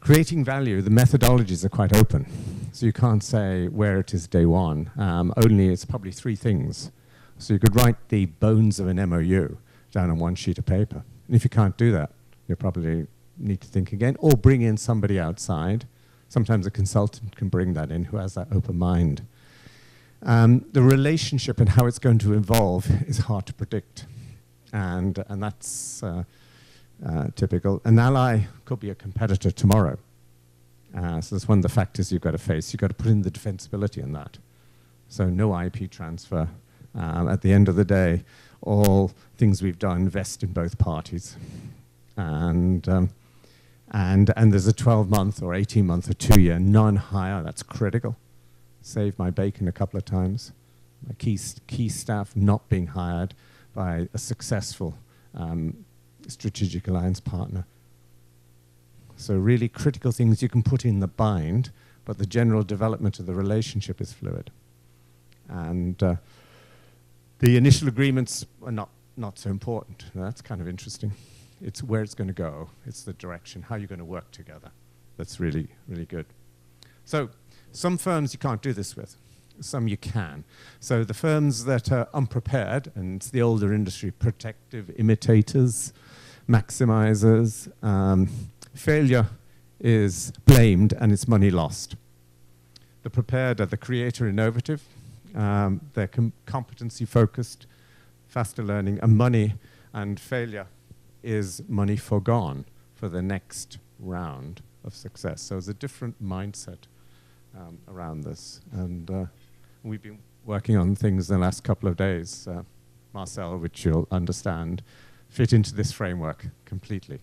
Creating value, the methodologies are quite open. So you can't say where it is day one. Only it's probably three things. So you could write the bones of an MOU down on one sheet of paper. And if you can't do that, you probably need to think again or bring in somebody outside. Sometimes a consultant can bring that in who has that open mind. The relationship and how it's going to evolve is hard to predict. And that's typical. An ally could be a competitor tomorrow. So that's one of the factors you've got to face. You've got to put in the defensibility in that. So no IP transfer. At the end of the day, all things we've done vest in both parties. And there's a 12-month or 18-month or 2-year non-hire. That's critical. Saved my bacon a couple of times. My key staff not being hired by a successful strategic alliance partner. So really critical things you can put in the bind, but the general development of the relationship is fluid. And the initial agreements are not so important. That's kind of interesting. It's where it's going to go. It's the direction, how you're going to work together. That's really, really good. So some firms you can't do this with. Some you can. So the firms that are unprepared, and it's the older industry, protective imitators, maximizers, failure is blamed and it's money lost. The prepared are the creator innovative, they're competency focused, faster learning, and money and failure is money forgone for the next round of success. So there's a different mindset around this. And we've been working on things the last couple of days, Marcel, which you'll understand, fit into this framework completely.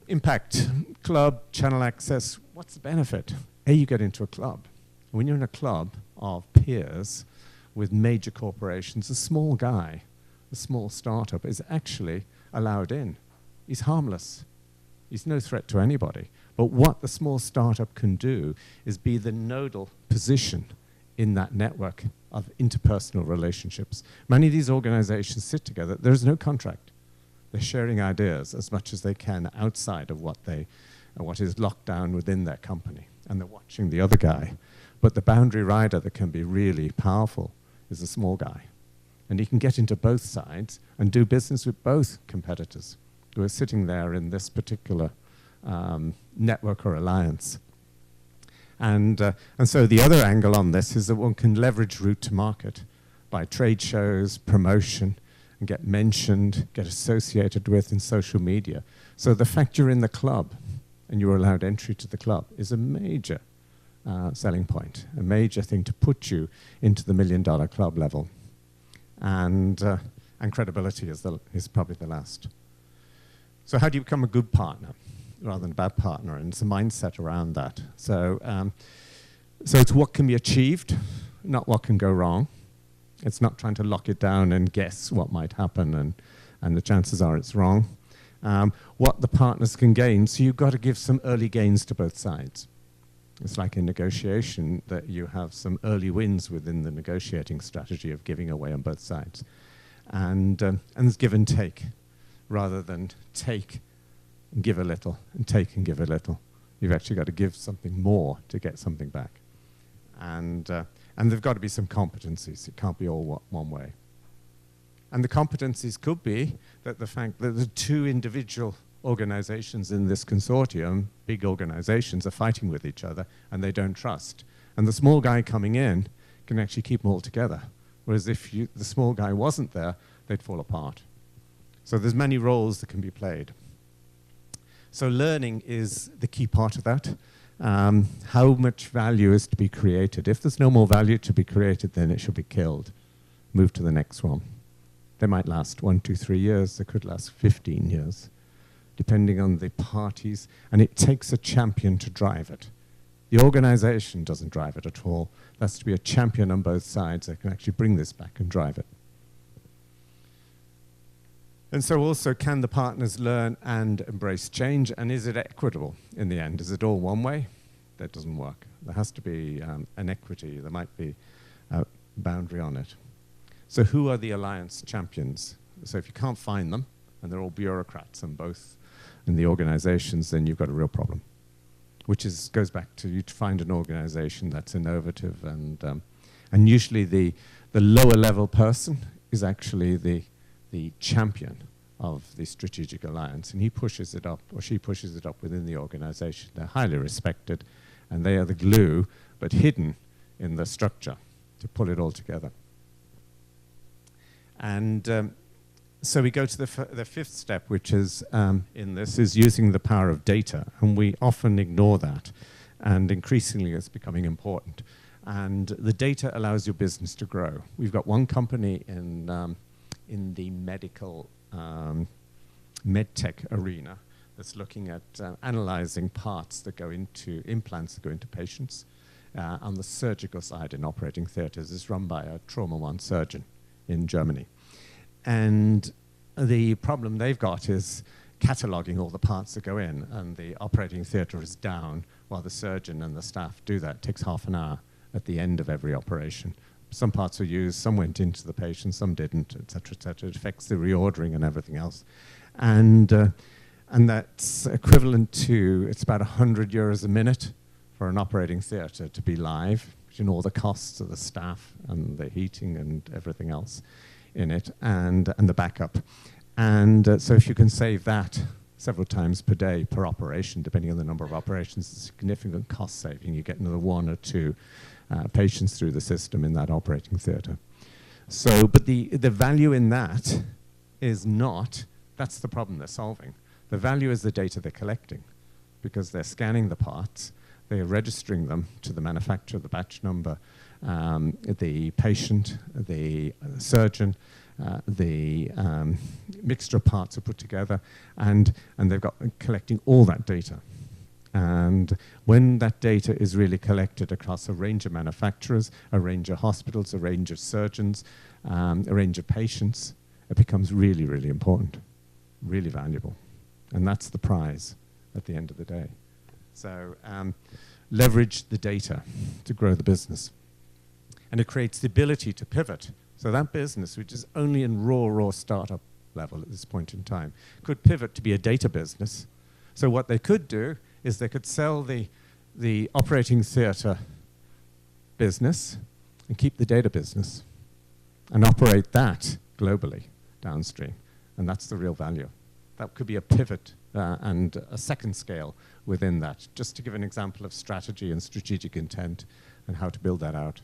Impact, club, channel access, what's the benefit? You get into a club. When you're in a club of peers with major corporations, a small guy, a small startup is actually allowed in. He's harmless. He's no threat to anybody. But what the small startup can do is be the nodal position in that network of interpersonal relationships. Many of these organizations sit together. There's no contract. They're sharing ideas as much as they can outside of what is locked down within their company. And they're watching the other guy. But the boundary rider that can be really powerful is a small guy. And he can get into both sides and do business with both competitors who are sitting there in this particular network or alliance. And so the other angle on this is that one can leverage route to market by trade shows, promotion, and get mentioned, get associated with in social media. So the fact you're in the club and you're allowed entry to the club is a major selling point, a major thing to put you into the $1 million club level. And credibility is probably the last. So how do you become a good partner rather than a bad partner? And it's a mindset around that. So it's what can be achieved, not what can go wrong. It's not trying to lock it down and guess what might happen, and the chances are it's wrong. What the partners can gain, so you've got to give some early gains to both sides. It's like in negotiation that you have some early wins within the negotiating strategy of giving away on both sides. And it's give and take, rather than take and give a little, and take and give a little. You've actually got to give something more to get something back. And there've got to be some competencies. It can't be all one way. And the competencies could be that the fact that the two individual organizations in this consortium, big organizations, are fighting with each other and they don't trust. And the small guy coming in can actually keep them all together. Whereas if the small guy wasn't there, they'd fall apart. So there's many roles that can be played. So learning is the key part of that. How much value is to be created? If there's no more value to be created, then it should be killed. Move to the next one. They might last 1, 2, 3 years. They could last 15 years, depending on the parties. And it takes a champion to drive it. The organization doesn't drive it at all. There has to be a champion on both sides that can actually bring this back and drive it. And so also, can the partners learn and embrace change? And is it equitable in the end? Is it all one way? That doesn't work. There has to be an equity. There might be a boundary on it. So who are the alliance champions? So if you can't find them, and they're all bureaucrats and both in the organizations, then you've got a real problem. Which goes back to you to find an organization that's innovative, and usually the lower level person is actually the champion of the strategic alliance, and he pushes it up, or she pushes it up within the organization. They're highly respected, and they are the glue, but hidden in the structure to pull it all together. And so we go to the fifth step, which is in this, is using the power of data. And we often ignore that. And increasingly it's becoming important. And the data allows your business to grow. We've got one company in the medical medtech arena that's looking at analyzing parts that go into implants that go into patients on the surgical side in operating theaters. It's run by a trauma one surgeon in Germany. And the problem they've got is cataloging all the parts that go in, and the operating theater is down while the surgeon and the staff do that. It takes half an hour at the end of every operation. Some parts were used, some went into the patient, some didn't, et cetera, et cetera. It affects the reordering and everything else. And that's equivalent to, it's about 100 euros a minute for an operating theater to be live, you know, all the costs of the staff and the heating and everything else in it, and the backup. And so if you can save that several times per day per operation, depending on the number of operations, it's a significant cost saving. You get another 1 or 2 patients through the system in that operating theater. So, but the value in that is not, that's the problem they're solving. The value is the data they're collecting, because they're scanning the parts, they're registering them to the manufacturer, the batch number, the patient, the surgeon, the mixture of parts are put together, and they've got collecting all that data. And when that data is really collected across a range of manufacturers, a range of hospitals, a range of surgeons, a range of patients, it becomes really, really important, really valuable. And that's the prize at the end of the day. So leverage the data to grow the business. And it creates the ability to pivot. So that business, which is only in raw startup level at this point in time, could pivot to be a data business. So what they could do is they could sell the operating theater business and keep the data business and operate that globally downstream. And that's the real value. That could be a pivot and a second scale within that, just to give an example of strategy and strategic intent and how to build that out.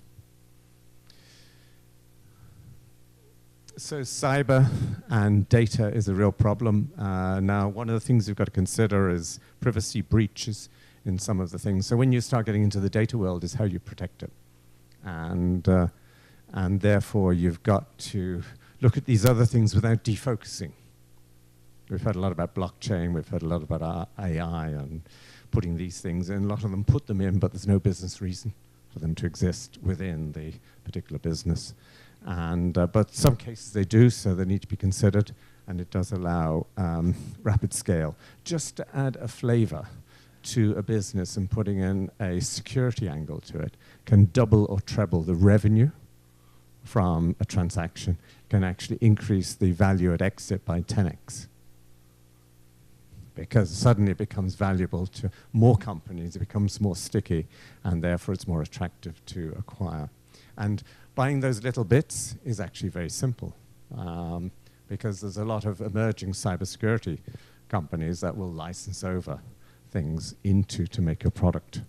So cyber and data is a real problem. Now, one of the things you've got to consider is privacy breaches in some of the things. So when you start getting into the data world is how you protect it. And therefore, you've got to look at these other things without defocusing. We've heard a lot about blockchain, we've heard a lot about AI and putting these things in. A lot of them put them in, but there's no business reason for them to exist within the particular business. And but some cases they do, so they need to be considered, and it does allow rapid scale. Just to add a flavor, to a business and putting in a security angle to it can double or treble the revenue from a transaction, can actually increase the value at exit by 10x. Because suddenly it becomes valuable to more companies, it becomes more sticky, and therefore it's more attractive to acquire. And buying those little bits is actually very simple, because there's a lot of emerging cybersecurity companies that will license over things into to make your product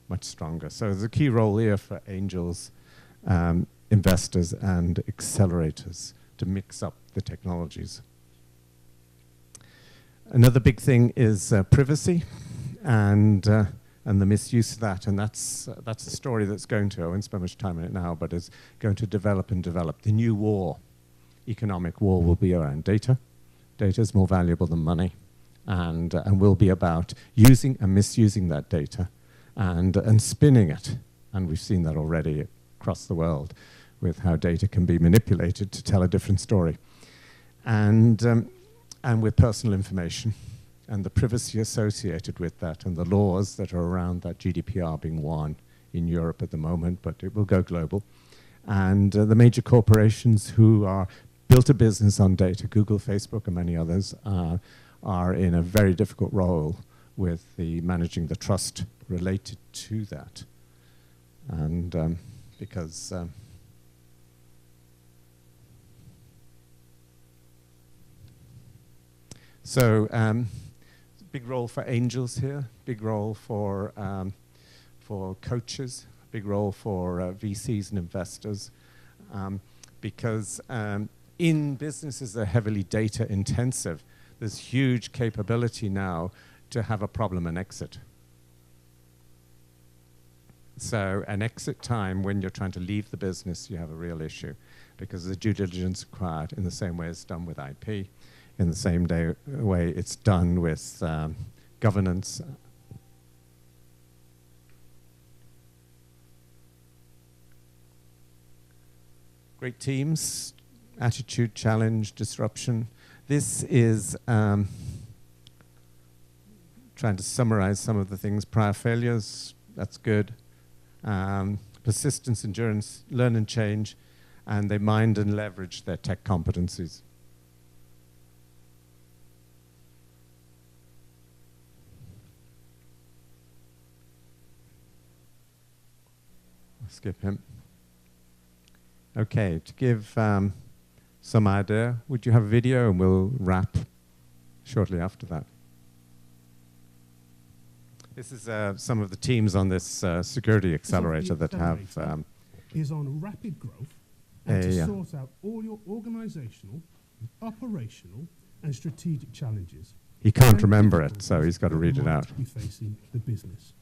much stronger. So there's a key role here for angels, investors, and accelerators to mix up the technologies. Another big thing is privacy and the misuse of that, and that's a story that's going to, I won't spend much time on it now, but is going to develop and develop. The new war, economic war, will be around data. Data is more valuable than money, and will be about using and misusing that data and spinning it. And we've seen that already across the world with how data can be manipulated to tell a different story. And with personal information and the privacy associated with that and the laws that are around that, GDPR being one in Europe at the moment, but it will go global. And the major corporations who are built a business on data, Google, Facebook, and many others, are in a very difficult role with the managing the trust related to that. And because big role for angels here, big role for coaches, big role for VCs and investors, because in businesses that are heavily data intensive, there's huge capability now to have a problem and exit. So an exit time when you're trying to leave the business, you have a real issue because the due diligence required in the same way it's done with IP, in the same way it's done with governance. Great teams, attitude, challenge, disruption. This is trying to summarize some of the things. Prior failures, that's good. Persistence, endurance, learn and change, and they mind and leverage their tech competencies. I'll skip him. Okay, to give some idea, would you have a video, and we'll wrap shortly after that. This is some of the teams on this security accelerator that have is on rapid growth and to sort out all your organizational, operational, and strategic challenges. He can't remember it, so he's got to read it out. Be facing the business.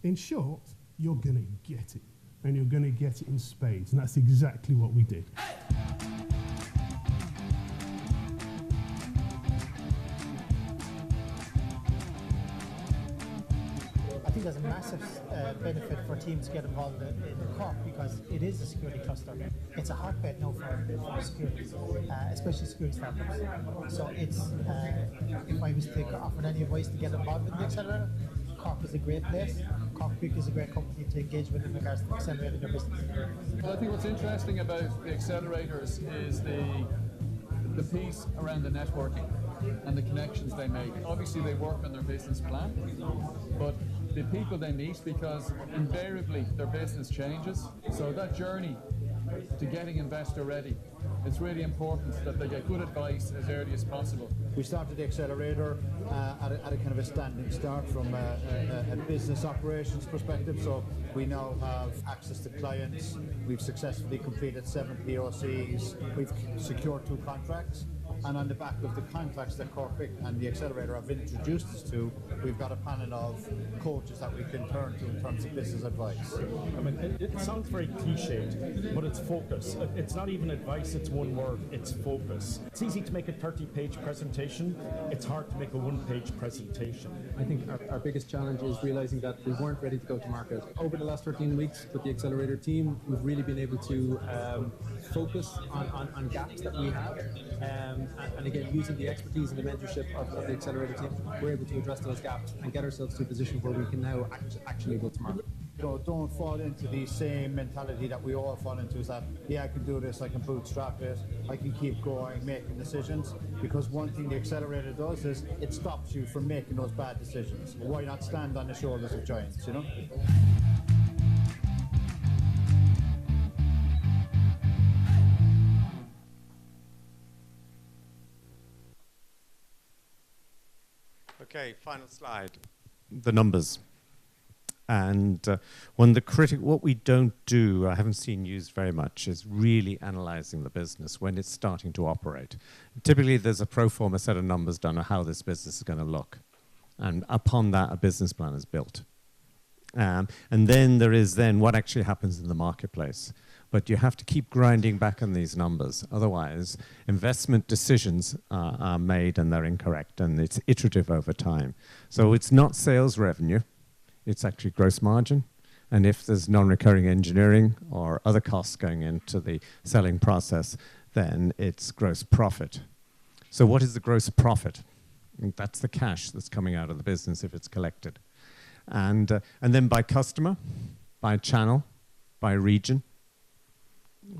In short, you're going to get it, and you're going to get it in spades, and that's exactly what we did. I think there's a massive benefit for teams to get involved in Cork because it is a security cluster. It's a hotbed now for security, especially security startups. So it's, if I was to offer any advice to get involved in the accelerator, Cork is a great place. CorkBIC is a great company to engage with in regards to accelerating your business. Well, I think what's interesting about the accelerators is the piece around the networking and the connections they make. Obviously they work on their business plan, but the people they meet, because invariably their business changes, so that journey to getting investor ready, it's really important that they get good advice as early as possible. We started the accelerator at a kind of a standing start from a business operations perspective, so we now have access to clients. We've successfully completed 7 POCs, we've secured 2 contracts, and on the back of the contracts that CorkBIC and the accelerator have introduced us to, we've got a panel of coaches that we can turn to in terms of business advice. I mean, it sounds very cliched, but it's focus. It's not even advice, it's one word, it's focus. It's easy to make a 30-page presentation, it's hard to make a 1-page presentation. I think our biggest challenge is realizing that we weren't ready to go to market. Over the last 13 weeks with the Accelerator team, we've really been able to focus on gaps that we have. And again, using the expertise and the mentorship of the Accelerator team, we're able to address those gaps and get ourselves to a position where we can now actually go to market. Don't fall into the same mentality that we all fall into, is that, yeah, I can do this, I can bootstrap it, I can keep going, making decisions. Because one thing the Accelerator does is it stops you from making those bad decisions. Why not stand on the shoulders of giants, you know? Okay, final slide. The numbers. And what we don't do, I haven't seen used very much, is really analyzing the business when it's starting to operate. Typically, there's a pro forma set of numbers done on how this business is going to look. And upon that, a business plan is built. And then there is then what actually happens in the marketplace. But you have to keep grinding back on these numbers. Otherwise, investment decisions are made and they're incorrect, and it's iterative over time. So it's not sales revenue. It's actually gross margin. And if there's non-recurring engineering or other costs going into the selling process, then it's gross profit. So what is the gross profit? That's the cash that's coming out of the business if it's collected. And then by customer, by channel, by region,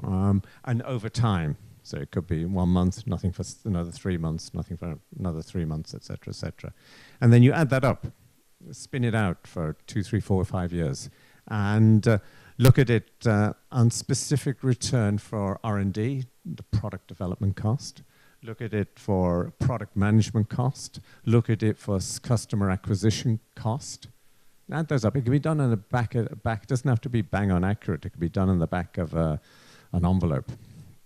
and over time. So it could be 1 month, nothing for another 3 months, nothing for another 3 months, et cetera, et cetera. And then you add that up. Spin it out for 2, 3, 4, 5 years, and look at it on specific return for R&D, the product development cost. Look at it for product management cost. Look at it for customer acquisition cost. Add those up. It can be done on the back. It doesn't have to be bang on accurate. It can be done on the back of an envelope.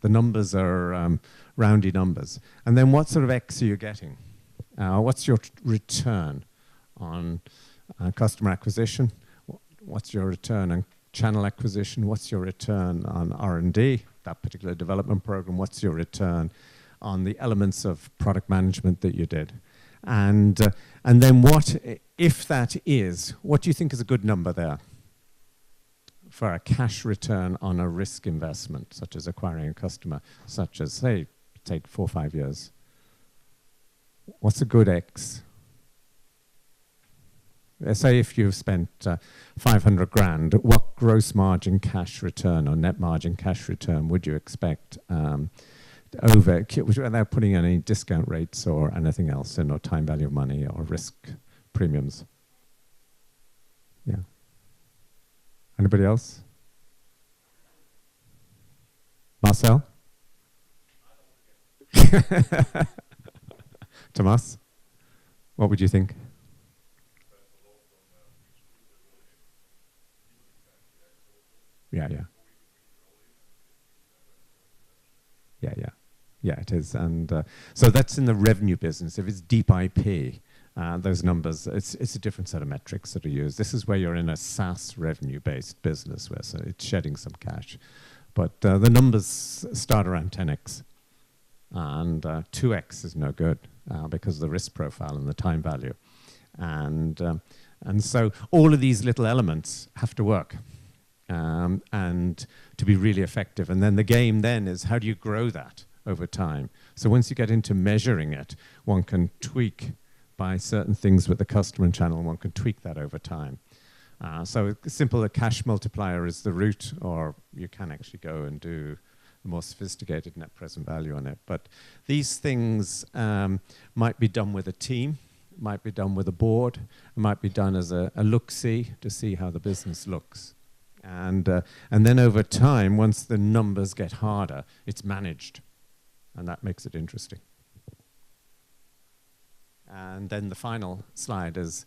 The numbers are roundy numbers. And then what sort of X are you getting? What's your return on customer acquisition? What's your return on channel acquisition? What's your return on R&D, that particular development program? What's your return on the elements of product management that you did? And then what, if that is, what do you think is a good number there for a cash return on a risk investment, such as acquiring a customer, such as, say, take 4 or 5 years? What's a good X? Say if you've spent 500 grand, what gross margin cash return or net margin cash return would you expect without putting any discount rates or anything else in, or time value of money or risk premiums? Yeah. Anybody else? Marcel? Tomas? What would you think? Yeah, it is. And so that's in the revenue business. If it's deep IP, those numbers, it's a different set of metrics that are used. This is where you're in a SaaS revenue-based business where so it's shedding some cash. But the numbers start around 10x. And 2x is no good because of the risk profile and the time value. And so all of these little elements have to work. And to be really effective. And then the game then is how do you grow that over time? So once you get into measuring it, one can tweak by certain things with the customer and channel, and one can tweak that over time. So simple, a cash multiplier is the route, or you can actually go and do a more sophisticated net present value on it. But these things might be done with a team, might be done with a board, it might be done as a look-see to see how the business looks. And then over time, once the numbers get harder, it's managed. And that makes it interesting. And then the final slide is,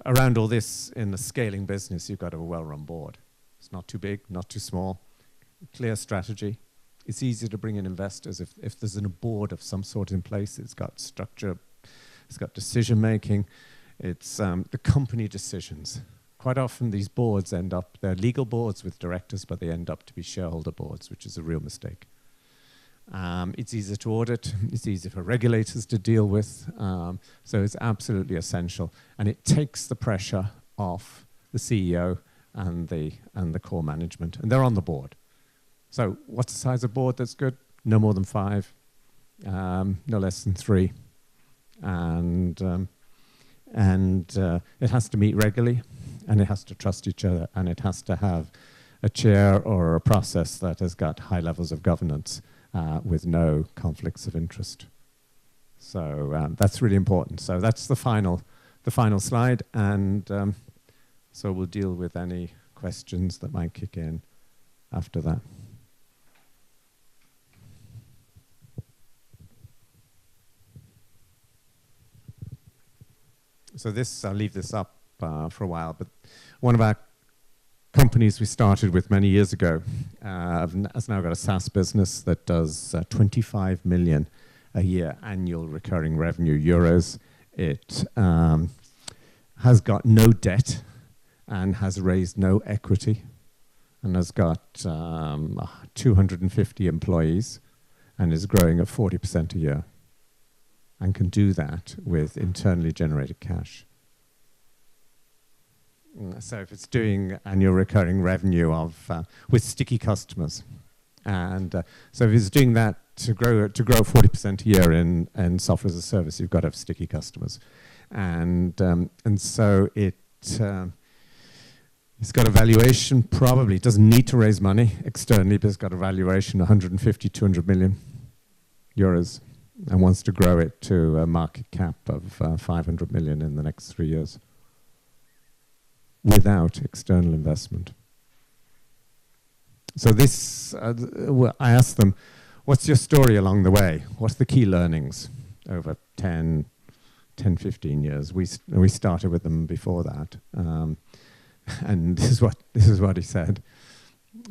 around all this, in the scaling business, you've got a well-run board. It's not too big, not too small. Clear strategy. It's easy to bring in investors if there's a board of some sort in place. It's got structure. It's got decision-making. It's the company decisions. Quite often these boards end up, they're legal boards with directors, but they end up to be shareholder boards, which is a real mistake. It's easier to audit. It's easier for regulators to deal with. So it's absolutely essential. And it takes the pressure off the CEO and the core management. And they're on the board. So what's the size of board that's good? No more than 5, no less than 3. And it has to meet regularly, and it has to trust each other, and it has to have a chair or a process that has got high levels of governance with no conflicts of interest. So that's really important. So that's the final slide, and so we'll deal with any questions that might kick in after that. So this, I'll leave this up for a while, but one of our companies we started with many years ago has now got a SaaS business that does 25 million a year annual recurring revenue euros. It has got no debt and has raised no equity and has got 250 employees and is growing at 40% a year and can do that with internally generated cash. So if it's doing annual recurring revenue of with sticky customers, and so if it's doing that to grow 40% a year in software as a service, you've got to have sticky customers, and so it's got a valuation. Probably it doesn't need to raise money externally, but it's got a valuation 150, 200 million euros, and wants to grow it to a market cap of 500 million in the next 3 years. Without external investment. So this, I asked them, what's your story along the way? What's the key learnings over 10, 15 years? We started with them before that. And this is what he said.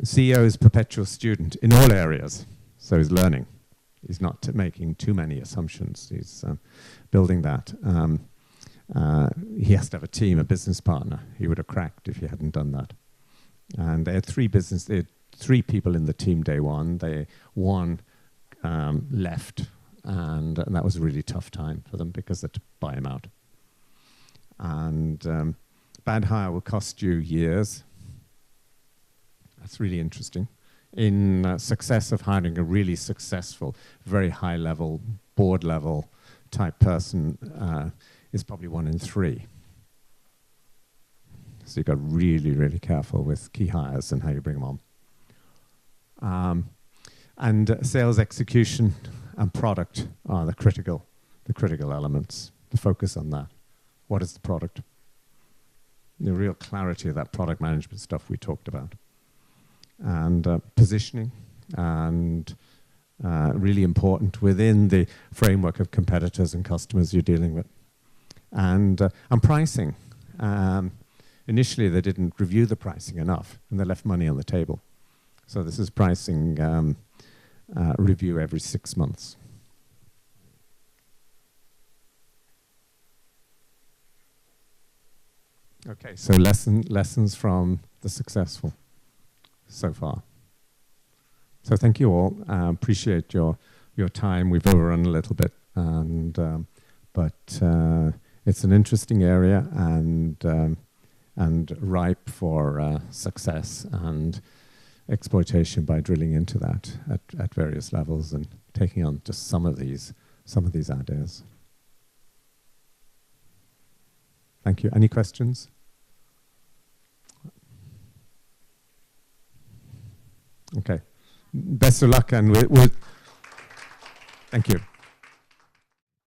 CEO is perpetual student in all areas. So he's learning. He's not making too many assumptions. He's building that. He has to have a team, a business partner. He would have cracked if he hadn't done that. And they had 3 people in the team day one. One left, and that was a really tough time for them because they had to buy him out. And bad hire will cost you years. That's really interesting. In success of hiring a really successful, very high level, board level type person, is probably 1 in 3. So you've got really, really careful with key hires and how you bring them on. And sales execution and product are the critical elements. The focus on that. What is the product? The real clarity of that product management stuff we talked about. And positioning, and really important within the framework of competitors and customers you're dealing with. And pricing. Initially, they didn't review the pricing enough, and they left money on the table. So this is pricing review every 6 months. Okay, so lessons from the successful so far. So thank you all. Appreciate your time. We've overrun a little bit, and but it's an interesting area and ripe for success and exploitation by drilling into that at various levels and taking on just some of these ideas. Thank you. Any questions? Okay. Best of luck, and we'll thank you.